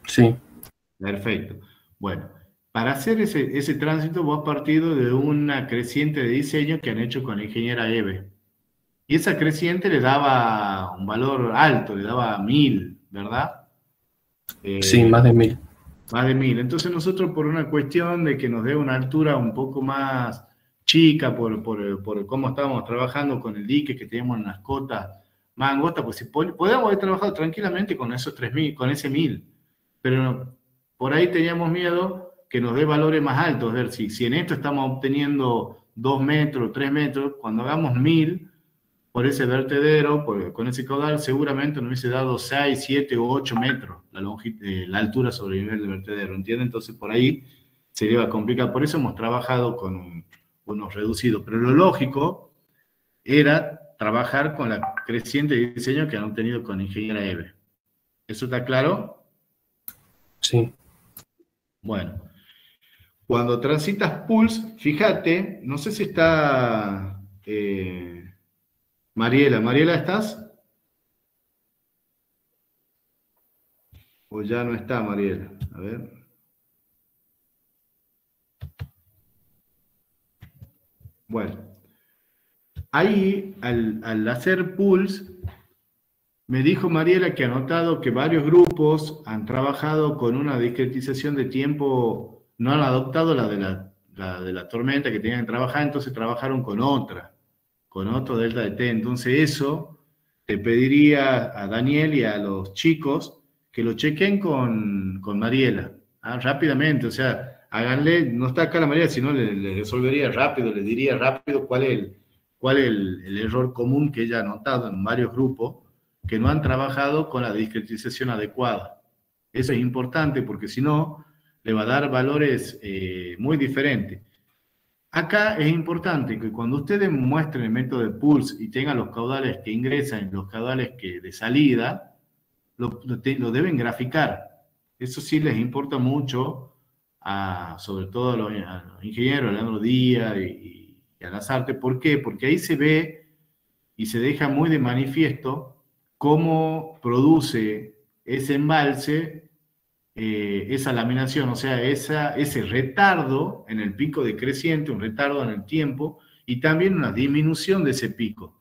Sí. Perfecto. Bueno, para hacer ese tránsito vos has partido de una creciente de diseño que han hecho con la ingeniera Eve. Y esa creciente le daba un valor alto, le daba 1000, ¿verdad? Sí, más de 1000. Más de 1000. Entonces nosotros, por una cuestión de que nos dé una altura un poco más chica por cómo estábamos trabajando con el dique, que teníamos unas cotas más angostas, pues si podíamos haber trabajado tranquilamente con esos 3000, con ese 1000, pero por ahí teníamos miedo que nos dé valores más altos. Es ver, si en esto estamos obteniendo 2 metros, 3 metros, cuando hagamos 1000 por ese vertedero, con ese caudal, seguramente nos hubiese dado 6, 7 o 8 metros la altura sobre el nivel del vertedero, ¿entienden? Entonces por ahí se le iba a complicar. Por eso hemos trabajado con unos reducidos, pero lo lógico era trabajar con la creciente de diseño que han obtenido con Ingeniera Eve. ¿Eso está claro? Sí. Bueno, cuando transitas Pulse, fíjate, no sé si está Mariela. Mariela, ¿estás? O ya no está, Mariela. A ver. Bueno, ahí al hacer pools, me dijo Mariela que ha notado que varios grupos han trabajado con una discretización de tiempo, no han adoptado la de la tormenta que tenían que trabajar, entonces trabajaron con otro delta de T. Entonces eso te pediría a Daniel y a los chicos que lo chequen con Mariela, rápidamente, o sea, háganle, no está acá la Mariela, sino le resolvería rápido, le diría rápido cuál es el error común que ella ha notado en varios grupos que no han trabajado con la discretización adecuada. Eso es importante porque si no, le va a dar valores muy diferentes. Acá es importante que cuando ustedes muestren el método de pulse y tengan los caudales que ingresan y los caudales que de salida, lo deben graficar. Eso sí les importa mucho, sobre todo a los ingenieros, a Leandro Díaz y a Lazarte. ¿Por qué? Porque ahí se ve y se deja muy de manifiesto cómo produce ese embalse, esa laminación, o sea, ese retardo en el pico decreciente, un retardo en el tiempo, y también una disminución de ese pico.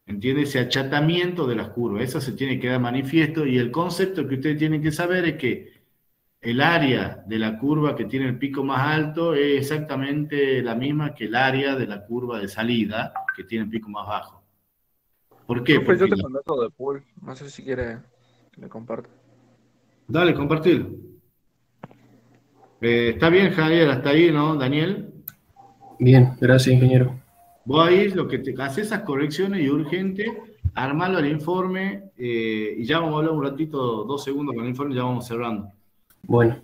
¿Entiende? Ese achatamiento de las curvas, eso se tiene que dar manifiesto, y el concepto que ustedes tienen que saber es que el área de la curva que tiene el pico más alto es exactamente la misma que el área de la curva de salida que tiene el pico más bajo. ¿Por qué? Profe, yo Porque te mandé todo de pool. No sé si quiere que le comparta. dale, compartilo. Está bien, Javier, hasta ahí, ¿no, Daniel? Bien, gracias, ingeniero. Vos ahí lo que te haces esas correcciones y urgente, armalo al informe y ya vamos a hablar un ratito, 2 segundos con el informe y ya vamos cerrando. Bueno,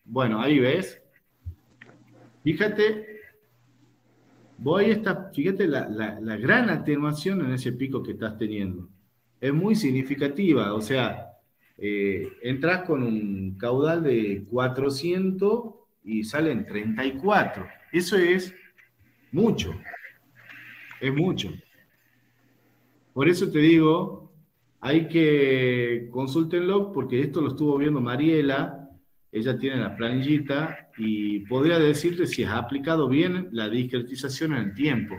Bueno, ahí ves. Fíjate, vos ahí está, fíjate la gran atenuación en ese pico que estás teniendo. Es muy significativa, o sea, entras con un caudal de 400 y salen 34. Eso es mucho. Es mucho. Por eso te digo, hay que consúltenlo porque esto lo estuvo viendo Mariela, ella tiene la planillita y podría decirte si has aplicado bien la discretización en el tiempo.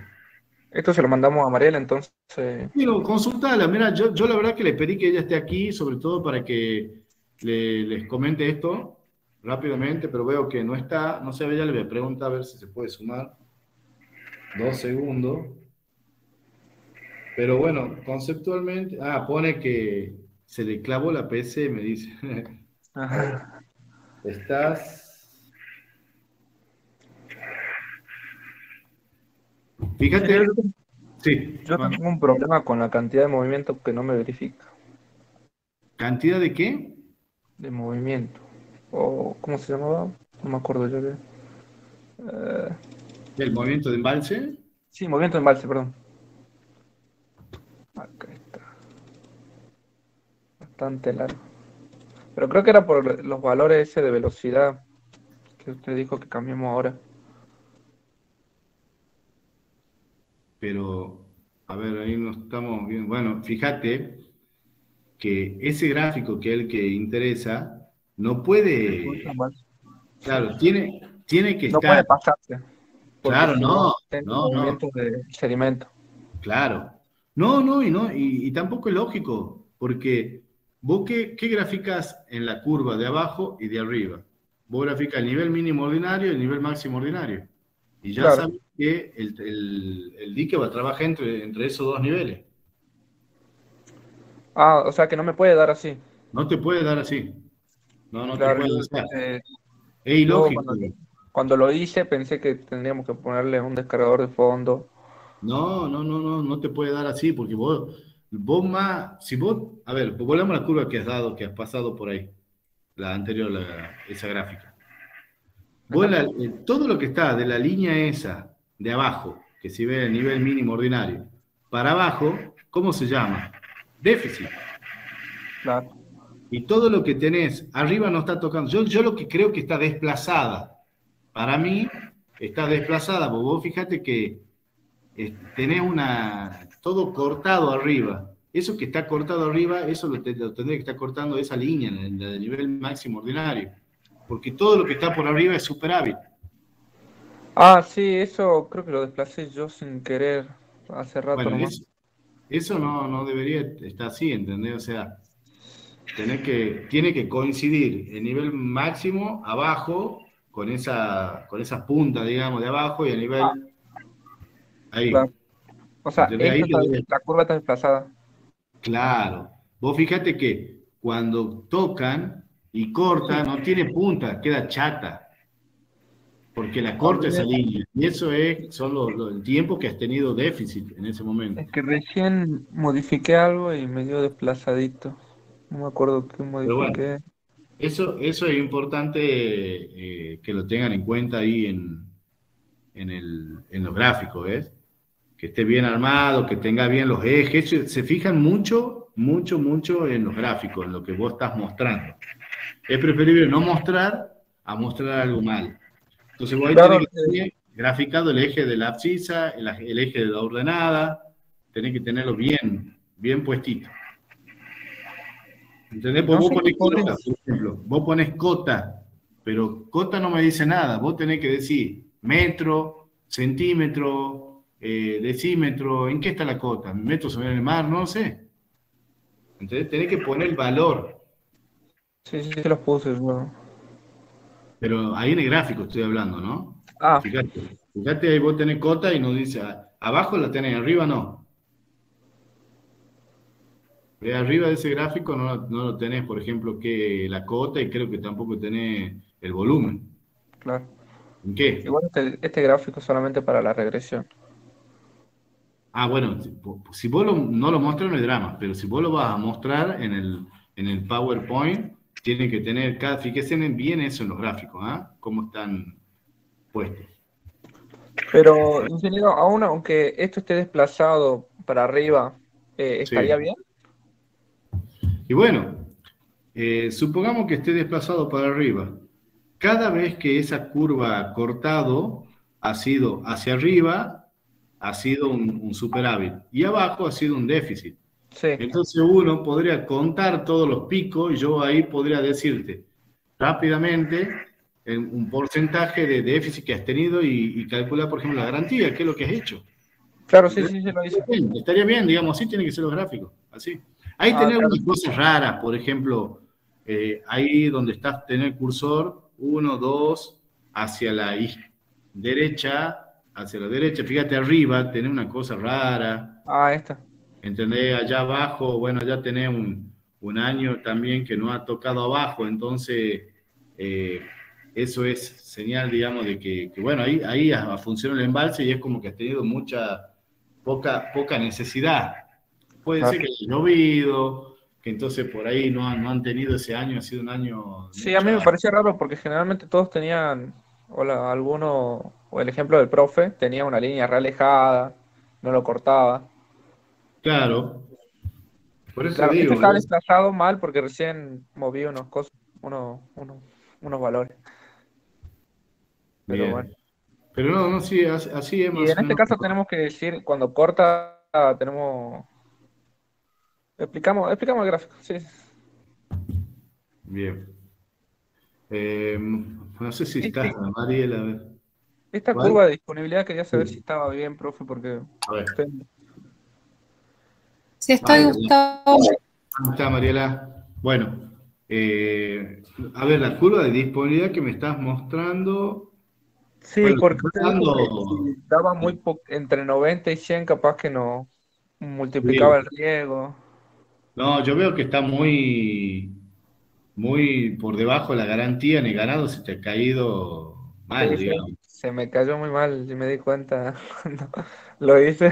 Esto se lo mandamos a Mariela, entonces. Digo, consultala, mira, yo la verdad que le pedí que ella esté aquí, sobre todo para que les comente esto rápidamente, pero veo que no está, no sé, a ella le voy a preguntar a ver si se puede sumar. 2 segundos. Pero bueno, conceptualmente, pone que se le clavó la PC, me dice. Ajá. Estás. Fíjate. Sí. Yo tengo un problema con la cantidad de movimiento que no me verifica. ¿Cantidad de qué? De movimiento. O, ¿cómo se llamaba? No me acuerdo yo bien. ¿El movimiento de embalse? Sí, movimiento de embalse, perdón. Acá está. Bastante largo. Pero creo que era por los valores ese de velocidad que usted dijo que cambiemos ahora. Pero, a ver, ahí no estamos bien. Bueno, fíjate que ese gráfico que es el que interesa no puede. Claro, tiene que No estar. puede pasarse. Porque Claro, si no. tiene No. movimientos de sedimento. Claro. No, y tampoco es lógico, porque vos qué graficas en la curva de abajo y de arriba. Vos graficas el nivel mínimo ordinario y el nivel máximo ordinario. Y ya Claro. sabes que el dique va a trabajar entre esos dos niveles. O sea que no me puede dar así. No te puede dar así. No Claro, te puede yo, dar. Es ilógico. cuando lo hice pensé que tendríamos que ponerle un descargador de fondo. No te puede dar así, porque vos más, si vos, a ver, volvemos a la curva que has dado, que has pasado por ahí, la anterior, esa gráfica. Vos todo lo que está de la línea esa, de abajo, que se ve a nivel mínimo ordinario, para abajo, ¿cómo se llama? Déficit. Claro. Y todo lo que tenés arriba no está tocando. Yo lo que creo que está desplazada. Para mí, está desplazada, porque vos fíjate que tenés todo cortado arriba. eso que está cortado arriba, eso lo tendría que estar cortando esa línea, la del nivel máximo ordinario. Porque todo lo que está por arriba es superávit. Ah, sí, eso creo que lo desplacé yo sin querer hace rato Bueno, nomás. eso no debería estar así, ¿entendés? O sea, tiene que coincidir el nivel máximo abajo con esa punta, digamos, de abajo y a Ah, nivel ahí. claro. O sea, ¿Entendés? Ahí la curva está desplazada. claro. Vos fíjate que cuando tocan y corta, Sí. no tiene punta, queda chata, porque la A corta esa ver, línea. Y eso son el tiempo que has tenido déficit en ese momento. es que recién modifiqué algo y me dio desplazadito. No me acuerdo qué Pero bueno, modifiqué. eso es importante que lo tengan en cuenta ahí en los gráficos, ¿ves? Que esté bien armado, que tenga bien los ejes. Se fijan mucho, mucho, mucho en los gráficos, en lo que vos estás mostrando. Es preferible no mostrar a mostrar algo mal. Entonces vos ahí Claro, tenés que tener graficado el eje de la abscisa, el eje de la ordenada, tenés que tenerlo bien, bien puestito. ¿Entendés? Pues no vos sé qué ponés podría. cota, por ejemplo, vos ponés cota, pero cota no me dice nada, vos tenés que decir metro, centímetro, decímetro, ¿en qué está la cota? ¿Metro sobre el mar? No sé. Entonces tenés que poner el valor, Sí, sí, sí los puse yo. pero ahí en el gráfico estoy hablando, ¿no? Ah, Fíjate ahí vos tenés cota y no dice, abajo la tenés, arriba no. Arriba de ese gráfico no lo tenés, por ejemplo, que la cota y creo que tampoco tenés el volumen. claro. ¿En qué? Igual este gráfico es solamente para la regresión. Ah, bueno, si vos no lo muestras no hay drama, pero si vos lo vas a mostrar en el PowerPoint, tiene que tener, fíjense bien eso en los gráficos, ¿ah? Cómo están puestos. Pero, ingeniero, aún aunque esto esté desplazado para arriba, ¿estaría Sí. bien? Y bueno, supongamos que esté desplazado para arriba. Cada vez que esa curva cortado ha sido hacia arriba, ha sido un superávit y abajo ha sido un déficit. Sí, Entonces uno podría contar todos los picos y yo ahí podría decirte rápidamente un porcentaje de déficit que has tenido y calcular, por ejemplo, la garantía, qué es lo que has hecho. claro, sí, sí, sí lo hice. Estaría bien, digamos, así tienen que ser los gráficos, así. Ahí Ah, tenés claro. unas cosas raras, por ejemplo, ahí donde estás, tenés el cursor, 1, 2, hacia la hacia la derecha, fíjate arriba, tenés una cosa rara. Ah, esta. ¿Entendés? Allá abajo, bueno, ya tenés un año también que no ha tocado abajo, entonces eh, eso es señal, digamos, de que bueno, ahí funciona el embalse y es como que has tenido poca necesidad. Puede Claro. ser que haya llovido, que entonces por ahí no han tenido ese año, ha sido un año de Sí, a mí me mucha... parecía raro porque generalmente todos tenían, alguno, o el ejemplo del profe, tenía una línea realejada, no lo cortaba. Claro, por Y eso claro, este digo, estaba desplazado mal porque recién moví unos cosas, unos valores. Pero bueno. bien. Pero no, sí, así es Y más en o este menos. caso tenemos que decir, cuando corta, tenemos. Explicamos el gráfico, sí. Bien. No sé si está Este, Mariela, a ver. esta ¿Cuál? curva de disponibilidad quería saber si Sí. estaba bien, profe, porque A ver. Si estoy, Ahí Gustavo. está Mariela. Bueno, a ver, la curva de disponibilidad que me estás mostrando. sí, Bueno, porque está usted dijo que dando. si daba muy entre 90 y 100 capaz que no multiplicaba Sí. el riego. No, yo veo que está muy por debajo de la garantía. En el ganado se te ha caído mal, Sí, digamos. se me cayó muy mal, y me di cuenta cuando lo hice.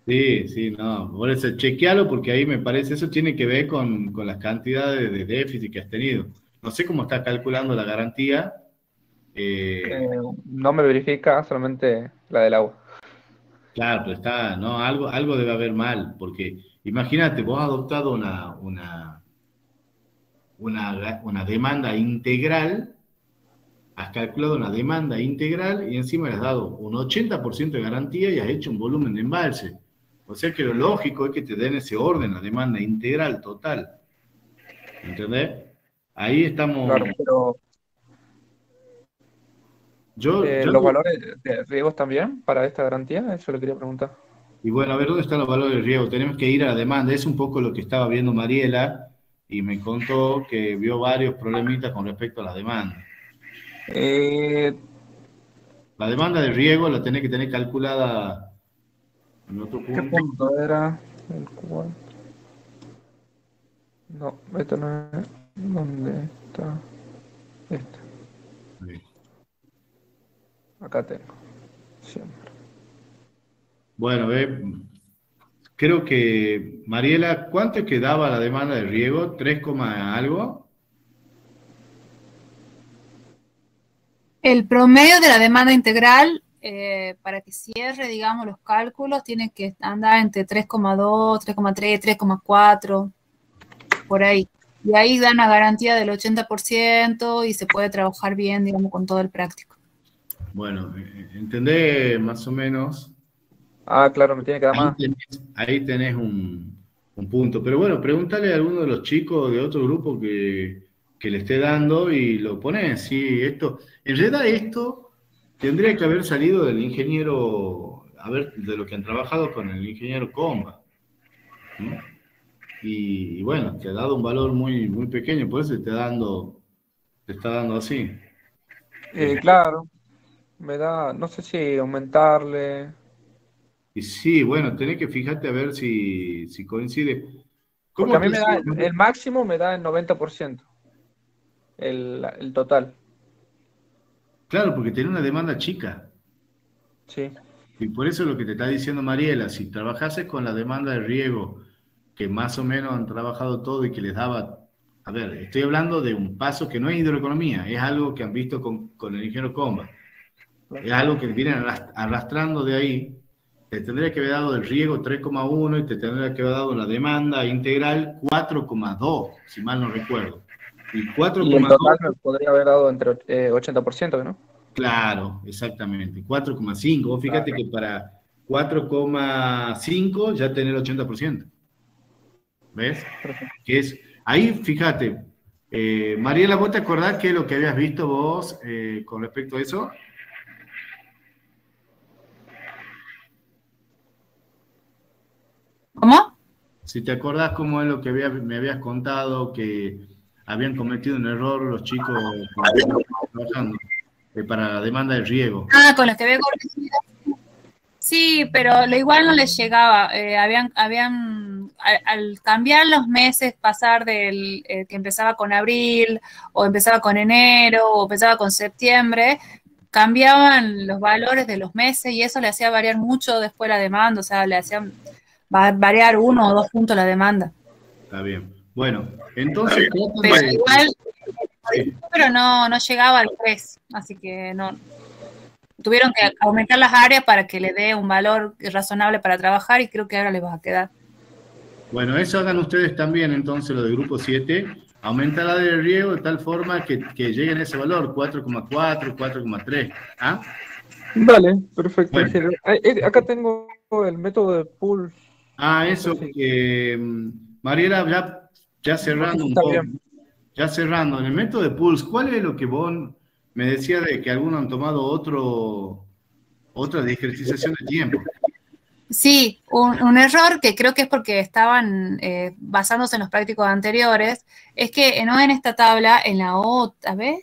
Sí, sí, no. Por eso, chequealo porque ahí me parece, eso tiene que ver con las cantidades de déficit que has tenido. No sé cómo estás calculando la garantía. Eh, Eh, no me verifica, solamente la del agua. claro, pero no, algo debe haber mal, porque imagínate, vos has adoptado una demanda integral, has calculado una demanda integral y encima le has dado un 80% de garantía y has hecho un volumen de embalse. O sea que lo lógico es que te den ese orden, la demanda integral, total. ¿Entendés? Ahí estamos. Claro, pero Yo, ¿los valores de riesgos también para esta garantía? Eso le quería preguntar. y bueno, a ver, ¿dónde están los valores de riesgo? Tenemos que ir a la demanda. Es un poco lo que estaba viendo Mariela y me contó que vio varios problemitas con respecto a la demanda. Eh, La demanda de riego la tenés que tener calculada en otro ¿Qué punto. punto era? El 4. No, esto no es. ¿Dónde está? Este. Sí. Acá tengo. Siempre. Bueno, creo que, Mariela, ¿cuánto es que daba la demanda de riego? ¿3, algo? El promedio de la demanda integral, para que cierre, digamos, los cálculos, tiene que andar entre 3,2, 3,3, 3,4, por ahí. Y ahí dan una garantía del 80% y se puede trabajar bien, digamos, con todo el práctico. Bueno, entendé más o menos. Ah, claro, me tiene que dar más. Ahí tenés un punto. Pero bueno, pregúntale a alguno de los chicos de otro grupo que le esté dando y lo pones. Sí, en realidad esto tendría que haber salido del ingeniero, a ver, de lo que han trabajado con el ingeniero Comba. ¿No? Y bueno, te ha dado un valor muy, muy pequeño, por eso te está dando así. Claro, me da, no sé si aumentarle. Y sí, bueno, tenés que fijarte a ver si coincide. Porque a ¿Cómo mí me da, coincide? el máximo me da el 90%, el total. Claro, porque tiene una demanda chica. Sí. Y por eso lo que te está diciendo Mariela, si trabajases con la demanda de riego, que más o menos han trabajado todo y que les daba, a ver, estoy hablando de un paso que no es hidroeconomía, es algo que han visto con el ingeniero Comba, es algo que vienen arrastrando de ahí, te tendría que haber dado el riego 3,1 y te tendría que haber dado la demanda integral 4,2, si mal no recuerdo. Y Y el 4,2, total me podría haber dado entre 80%, ¿no? claro, exactamente, 4,5. Vos fíjate que para 4,5 ya tenés el 80%. ¿Ves? Que es, ahí fíjate, Mariela, ¿vos te acordás qué es lo que habías visto vos con respecto a eso? ¿Cómo? Si te acordás cómo es lo que me habías contado, que habían cometido un error los chicos con los que estaban trabajando para la demanda de riego. Ah, con los que había corregido. Sí, pero lo igual no les llegaba. Al cambiar los meses, pasar del que empezaba con abril, o empezaba con enero, o empezaba con septiembre, cambiaban los valores de los meses y eso le hacía variar mucho después la demanda, o sea, le hacían variar 1 o 2 puntos la demanda. Está bien. Bueno, entonces Pero traten de... igual, Sí. pero no llegaba al 3, así que no. Tuvieron que aumentar las áreas para que le dé un valor razonable para trabajar y creo que ahora les va a quedar. Bueno, eso hagan ustedes también, entonces, lo de grupo 7. Aumenta la de riego de tal forma que lleguen a ese valor, 4,4, 4,3. ¿Ah? Vale, perfecto. Bueno. Acá tengo el método de Pulse. Ah, No eso, sé si- que Mariela, ya cerrando un está poco, bien. ya cerrando, en el método de Pulse, ¿cuál es lo que vos me decías de que algunos han tomado otra discretización de tiempo? Sí, un error que creo que es porque estaban basándose en los prácticos anteriores, es que no en esta tabla, en la otra, ¿ves?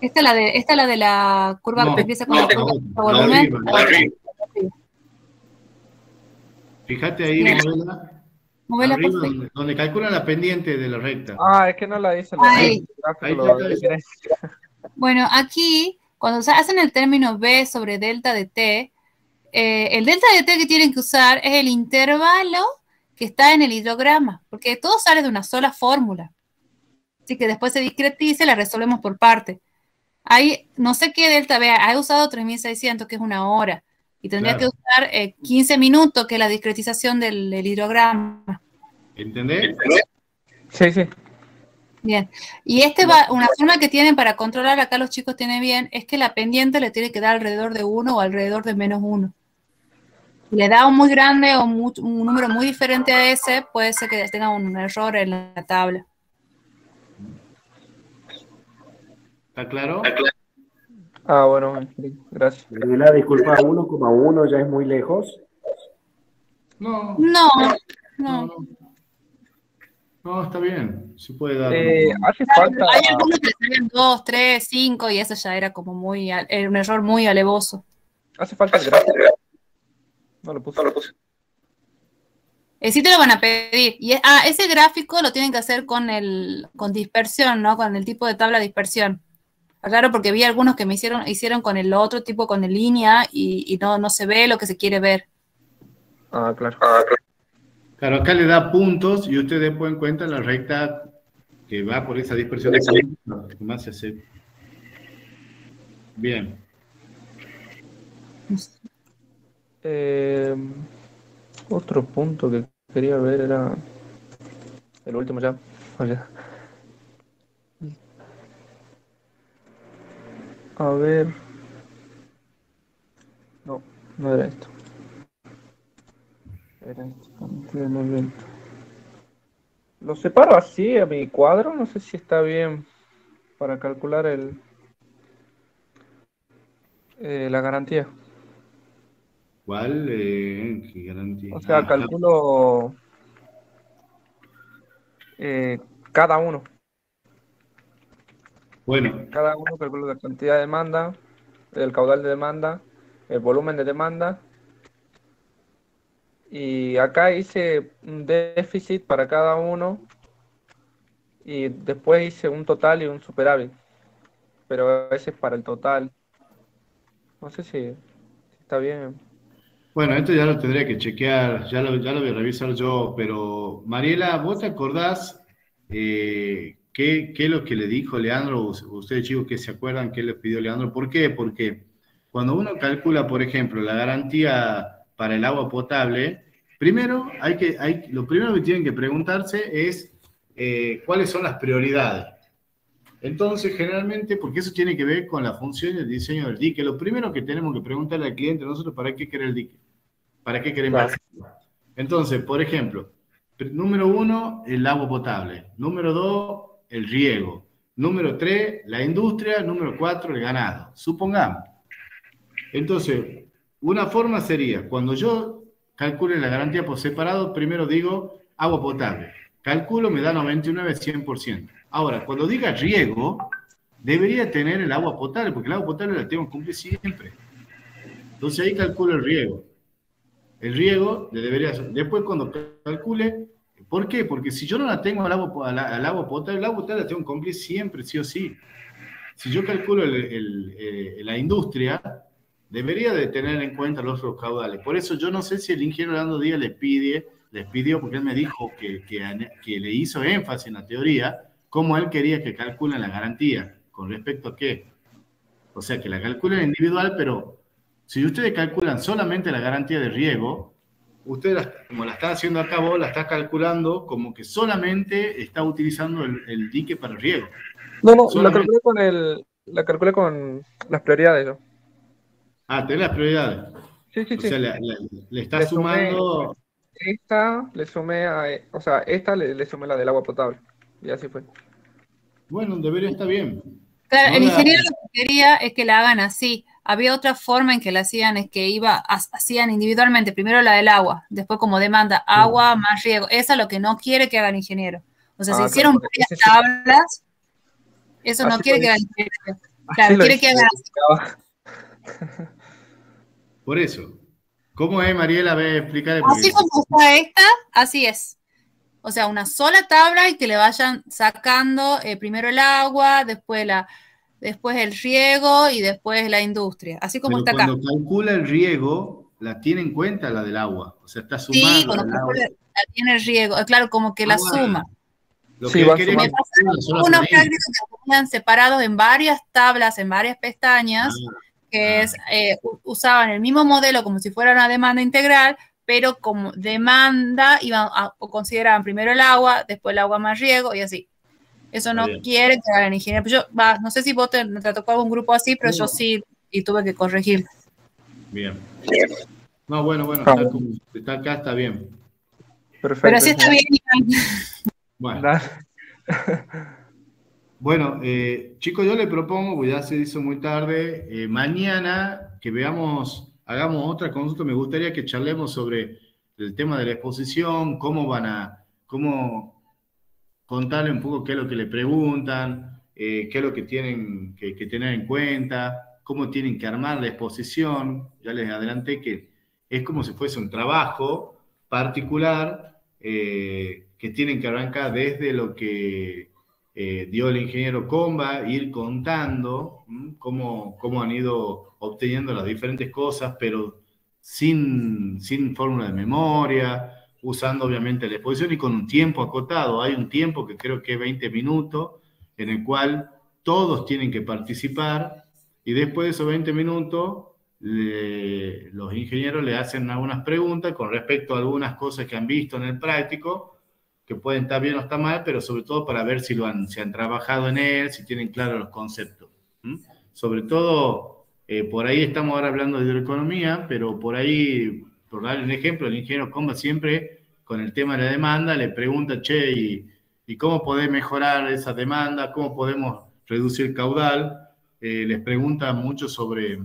Esta es la de la curva No, que empieza con la curva de la volumen. arriba. Fíjate ahí, Bien. Movela, Movela, arriba, por favor. donde calculan la pendiente de la recta. Ah, es que no la hice. Ahí. Ahí Lo está. eliminé. Bueno, aquí, cuando se hacen el término B sobre delta de T, el delta de T que tienen que usar es el intervalo que está en el hidrograma, porque todo sale de una sola fórmula. Así que después se discretiza y la resolvemos por parte. Ahí, no sé qué delta, vea, he usado 3600, que es una hora, y tendría Claro. que usar 15 minutos, que es la discretización del hidrograma. ¿Entendés? Sí, sí. Bien, y una forma que tienen para controlar, acá los chicos tienen bien, es que la pendiente le tiene que dar alrededor de 1 o alrededor de -1. Si le da un muy grande o un número muy diferente a ese, puede ser que tenga un error en la tabla. ¿Está claro? Ah, bueno, gracias. Mariela, disculpa, 1,1 ya es muy lejos. No, No, no, no. no, está bien. Se puede dar. Hace falta. Hay algunos que le salen 2, 3, 5 y eso ya era como era un error muy alevoso. Hace falta el gráfico. No lo puse. Sí te lo van a pedir. Y ese gráfico lo tienen que hacer con dispersión, ¿no? Con el tipo de tabla de dispersión. Claro, porque vi algunos que hicieron con el otro tipo, con el línea, y no se ve lo que se quiere ver. Ah, claro. Claro, acá le da puntos y ustedes pueden cuenta la recta que va por esa dispersión de puntos, que más se hace. Bien. Otro punto que quería ver era el último ya. Allá. A ver. No era esto. Era esto. Cantidad de movimiento. Lo separo así a mi cuadro. No sé si está bien para calcular la garantía. ¿Cuál? ¿Qué garantía? O sea, calculo cada uno. Bueno, Cada uno calcula la cantidad de demanda, el caudal de demanda, el volumen de demanda. Y acá hice un déficit para cada uno. Y después hice un total y un superávit. Pero ese es para el total. No sé si está bien. bueno, esto ya lo tendría que chequear, ya lo voy a revisar yo, pero Mariela, ¿vos te acordás qué es lo que le dijo Leandro? Ustedes chicos que se acuerdan qué le pidió Leandro. ¿Por qué? Porque cuando uno calcula, por ejemplo, la garantía para el agua potable, primero lo primero que tienen que preguntarse es cuáles son las prioridades. Entonces, generalmente, porque eso tiene que ver con la función y el diseño del dique, lo primero que tenemos que preguntarle al cliente nosotros, ¿para qué quiere el dique? ¿Para qué quiere más? Entonces, por ejemplo, número 1, el agua potable. Número 2, el riego. Número 3, la industria. Número 4, el ganado. Supongamos. Entonces, una forma sería, cuando yo calcule la garantía por separado, primero digo agua potable. Calculo, me da 99, 100%. Ahora, cuando diga riego, debería tener el agua potable, porque el agua potable la tengo que cumplir siempre. Entonces ahí calculo el riego. El riego le debería ser. Después cuando calcule, ¿por qué? Porque si yo no la tengo al agua potable, el agua potable la tengo que cumplir siempre, sí o sí. Si yo calculo la industria, debería de tener en cuenta los otros caudales. Por eso yo no sé si el ingeniero Leandro Díaz les pidió, porque él me dijo que le hizo énfasis en la teoría, cómo él quería que calculen la garantía, con respecto a qué. O sea, que la calculen individual, pero si ustedes calculan solamente la garantía de riego, ustedes, como la están haciendo acá, vos la estás calculando como que solamente está utilizando el dique para el riego. No, la calculé con las prioridades, ¿no? Ah, tenés las prioridades. Sí. O sea, le está sumando. Esta le sumé o sea, esta le sumé la del agua potable. Y así fue. Bueno, debería estar bien. Claro, No el la- ingeniero lo que quería es que la hagan así. Había otra forma en que la hacían, es que hacían individualmente, primero la del agua, después como demanda, agua más riego. Esa es lo que no quiere que haga el ingeniero. O sea, si Ah, hicieron claro, varias ese sí. tablas, eso no Así quiere lo que haga el hice. ingeniero. Así Claro, lo quiere hice, que haga Por eso. ¿Cómo es, Mariela? A ver, explicarle. así como está esta, así es. O sea, una sola tabla y que le vayan sacando primero el agua, después el riego y después la industria. Así como Pero está acá. cuando calcula el riego, la tiene en cuenta la del agua. O sea, está Sí, sumando cuando el agua. la tiene el riego. Claro, como que la suma. Lo Sí, que él va quería Me sumando. que pasaron fuera sola unos por ahí. prácticos que tenían separados en varias tablas, en varias pestañas, que usaban el mismo modelo como si fuera una demanda integral, pero como demanda o consideraban primero el agua, después el agua más riego y así. Eso Está no bien. quiere que hagan ingeniero. Pero no sé si vos te tocó algún grupo así, pero yo No. sí y tuve que corregir. Bien. No, bueno, Ah, está acá, está bien. Perfecto. Pero sí está bien, Iván. Bueno, Dale. bueno, chicos, yo le propongo, pues ya se hizo muy tarde, mañana que veamos, hagamos otra consulta. Me gustaría que charlemos sobre el tema de la exposición, cómo contarle un poco qué es lo que le preguntan, qué es lo que tienen que tener en cuenta, cómo tienen que armar la exposición. Ya les adelanté que es como si fuese un trabajo particular que tienen que arrancar desde lo que dio el ingeniero Comba, ir contando cómo han ido obteniendo las diferentes cosas, pero sin fórmula de memoria, usando obviamente la exposición y con un tiempo acotado. Hay un tiempo que creo que es 20 minutos, en el cual todos tienen que participar, y después de esos 20 minutos, los ingenieros le hacen algunas preguntas con respecto a algunas cosas que han visto en el práctico, que pueden estar bien o estar mal, pero sobre todo para ver si si han trabajado en él, si tienen claros los conceptos. Sobre todo, por ahí estamos ahora hablando de hidroeconomía, pero por ahí, por darle un ejemplo, el ingeniero Comba siempre, con el tema de la demanda, le pregunta, che, ¿y cómo podés mejorar esa demanda? ¿Cómo podemos reducir el caudal? Les pregunta mucho sobre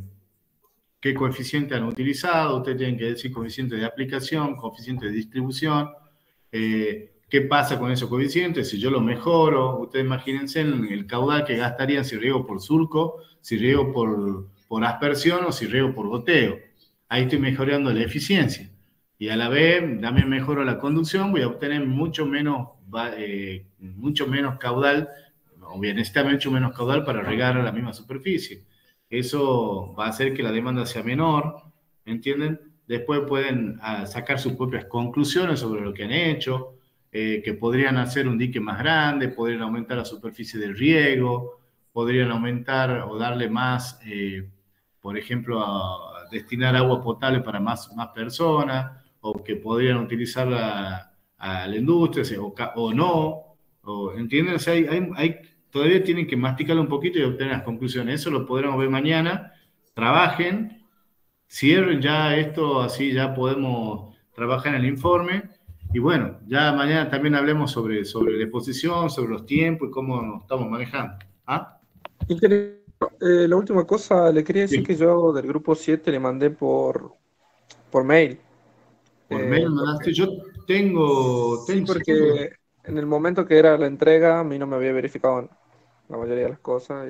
qué coeficiente han utilizado. Ustedes tienen que decir coeficiente de aplicación, coeficiente de distribución, qué pasa con esos coeficientes, si yo lo mejoro. Ustedes imagínense el caudal que gastarían si riego por surco, si riego por aspersión o si riego por goteo. Ahí estoy mejorando la eficiencia. Y a la vez también mejoro la conducción, voy a obtener mucho menos caudal, o bien necesita mucho menos caudal para regar a la misma superficie. Eso va a hacer que la demanda sea menor, ¿entienden? Después pueden sacar sus propias conclusiones sobre lo que han hecho, que podrían hacer un dique más grande, podrían aumentar la superficie del riego, podrían aumentar o darle más, por ejemplo, a destinar agua potable para más personas, o que podrían utilizarla a la industria, o no, ¿entienden? O sea, todavía tienen que masticarlo un poquito y obtener las conclusiones. Eso lo podremos ver mañana. Trabajen, cierren ya esto, así ya podemos trabajar en el informe. Y bueno, ya mañana también hablemos sobre la exposición, sobre los tiempos y cómo nos estamos manejando. ¿Ah? Ingeniero, la última cosa, le quería decir Sí. que yo del grupo 7 le mandé por mail. Por mail mandaste. Yo tengo. Sí, porque en el momento que era la entrega, a mí no me había verificado la mayoría de las cosas.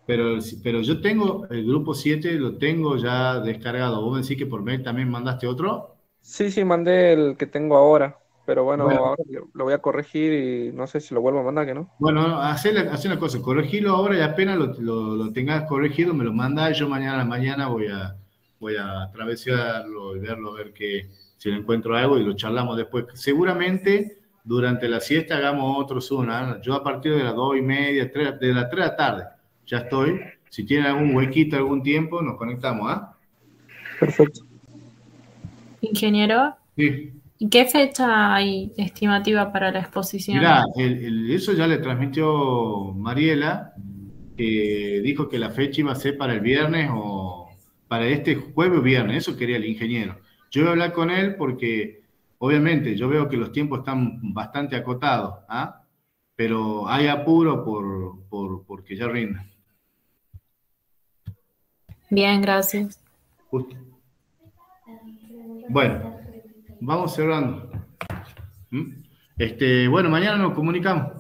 Pero yo tengo el grupo 7, lo tengo ya descargado. ¿Vos me decís que por mail también mandaste otro? Sí, mandé el que tengo ahora, pero bueno, Bueno. ahora lo voy a corregir y no sé si lo vuelvo a mandar, que no. Bueno, haz una cosa, corregilo ahora y apenas lo tengas corregido, me lo mandás. Yo mañana a la mañana voy a travesearlo y verlo, a ver si le encuentro algo y lo charlamos después. Seguramente durante la siesta hagamos otro Zoom, ¿eh? Yo a partir de las 2:30, de las 3 de la tarde, ya estoy. Si tienen algún huequito, algún tiempo, nos conectamos, ¿ah? Perfecto. Ingeniero, Sí. ¿y qué fecha hay estimativa para la exposición? Mirá, eso ya le transmitió Mariela, que dijo que la fecha iba a ser para el viernes o para este jueves o viernes. Eso quería el ingeniero. Yo voy a hablar con él porque, obviamente, yo veo que los tiempos están bastante acotados, ¿ah? Pero hay apuro porque ya rinda. Bien, gracias. Justo. Bueno, vamos cerrando. Bueno, mañana nos comunicamos.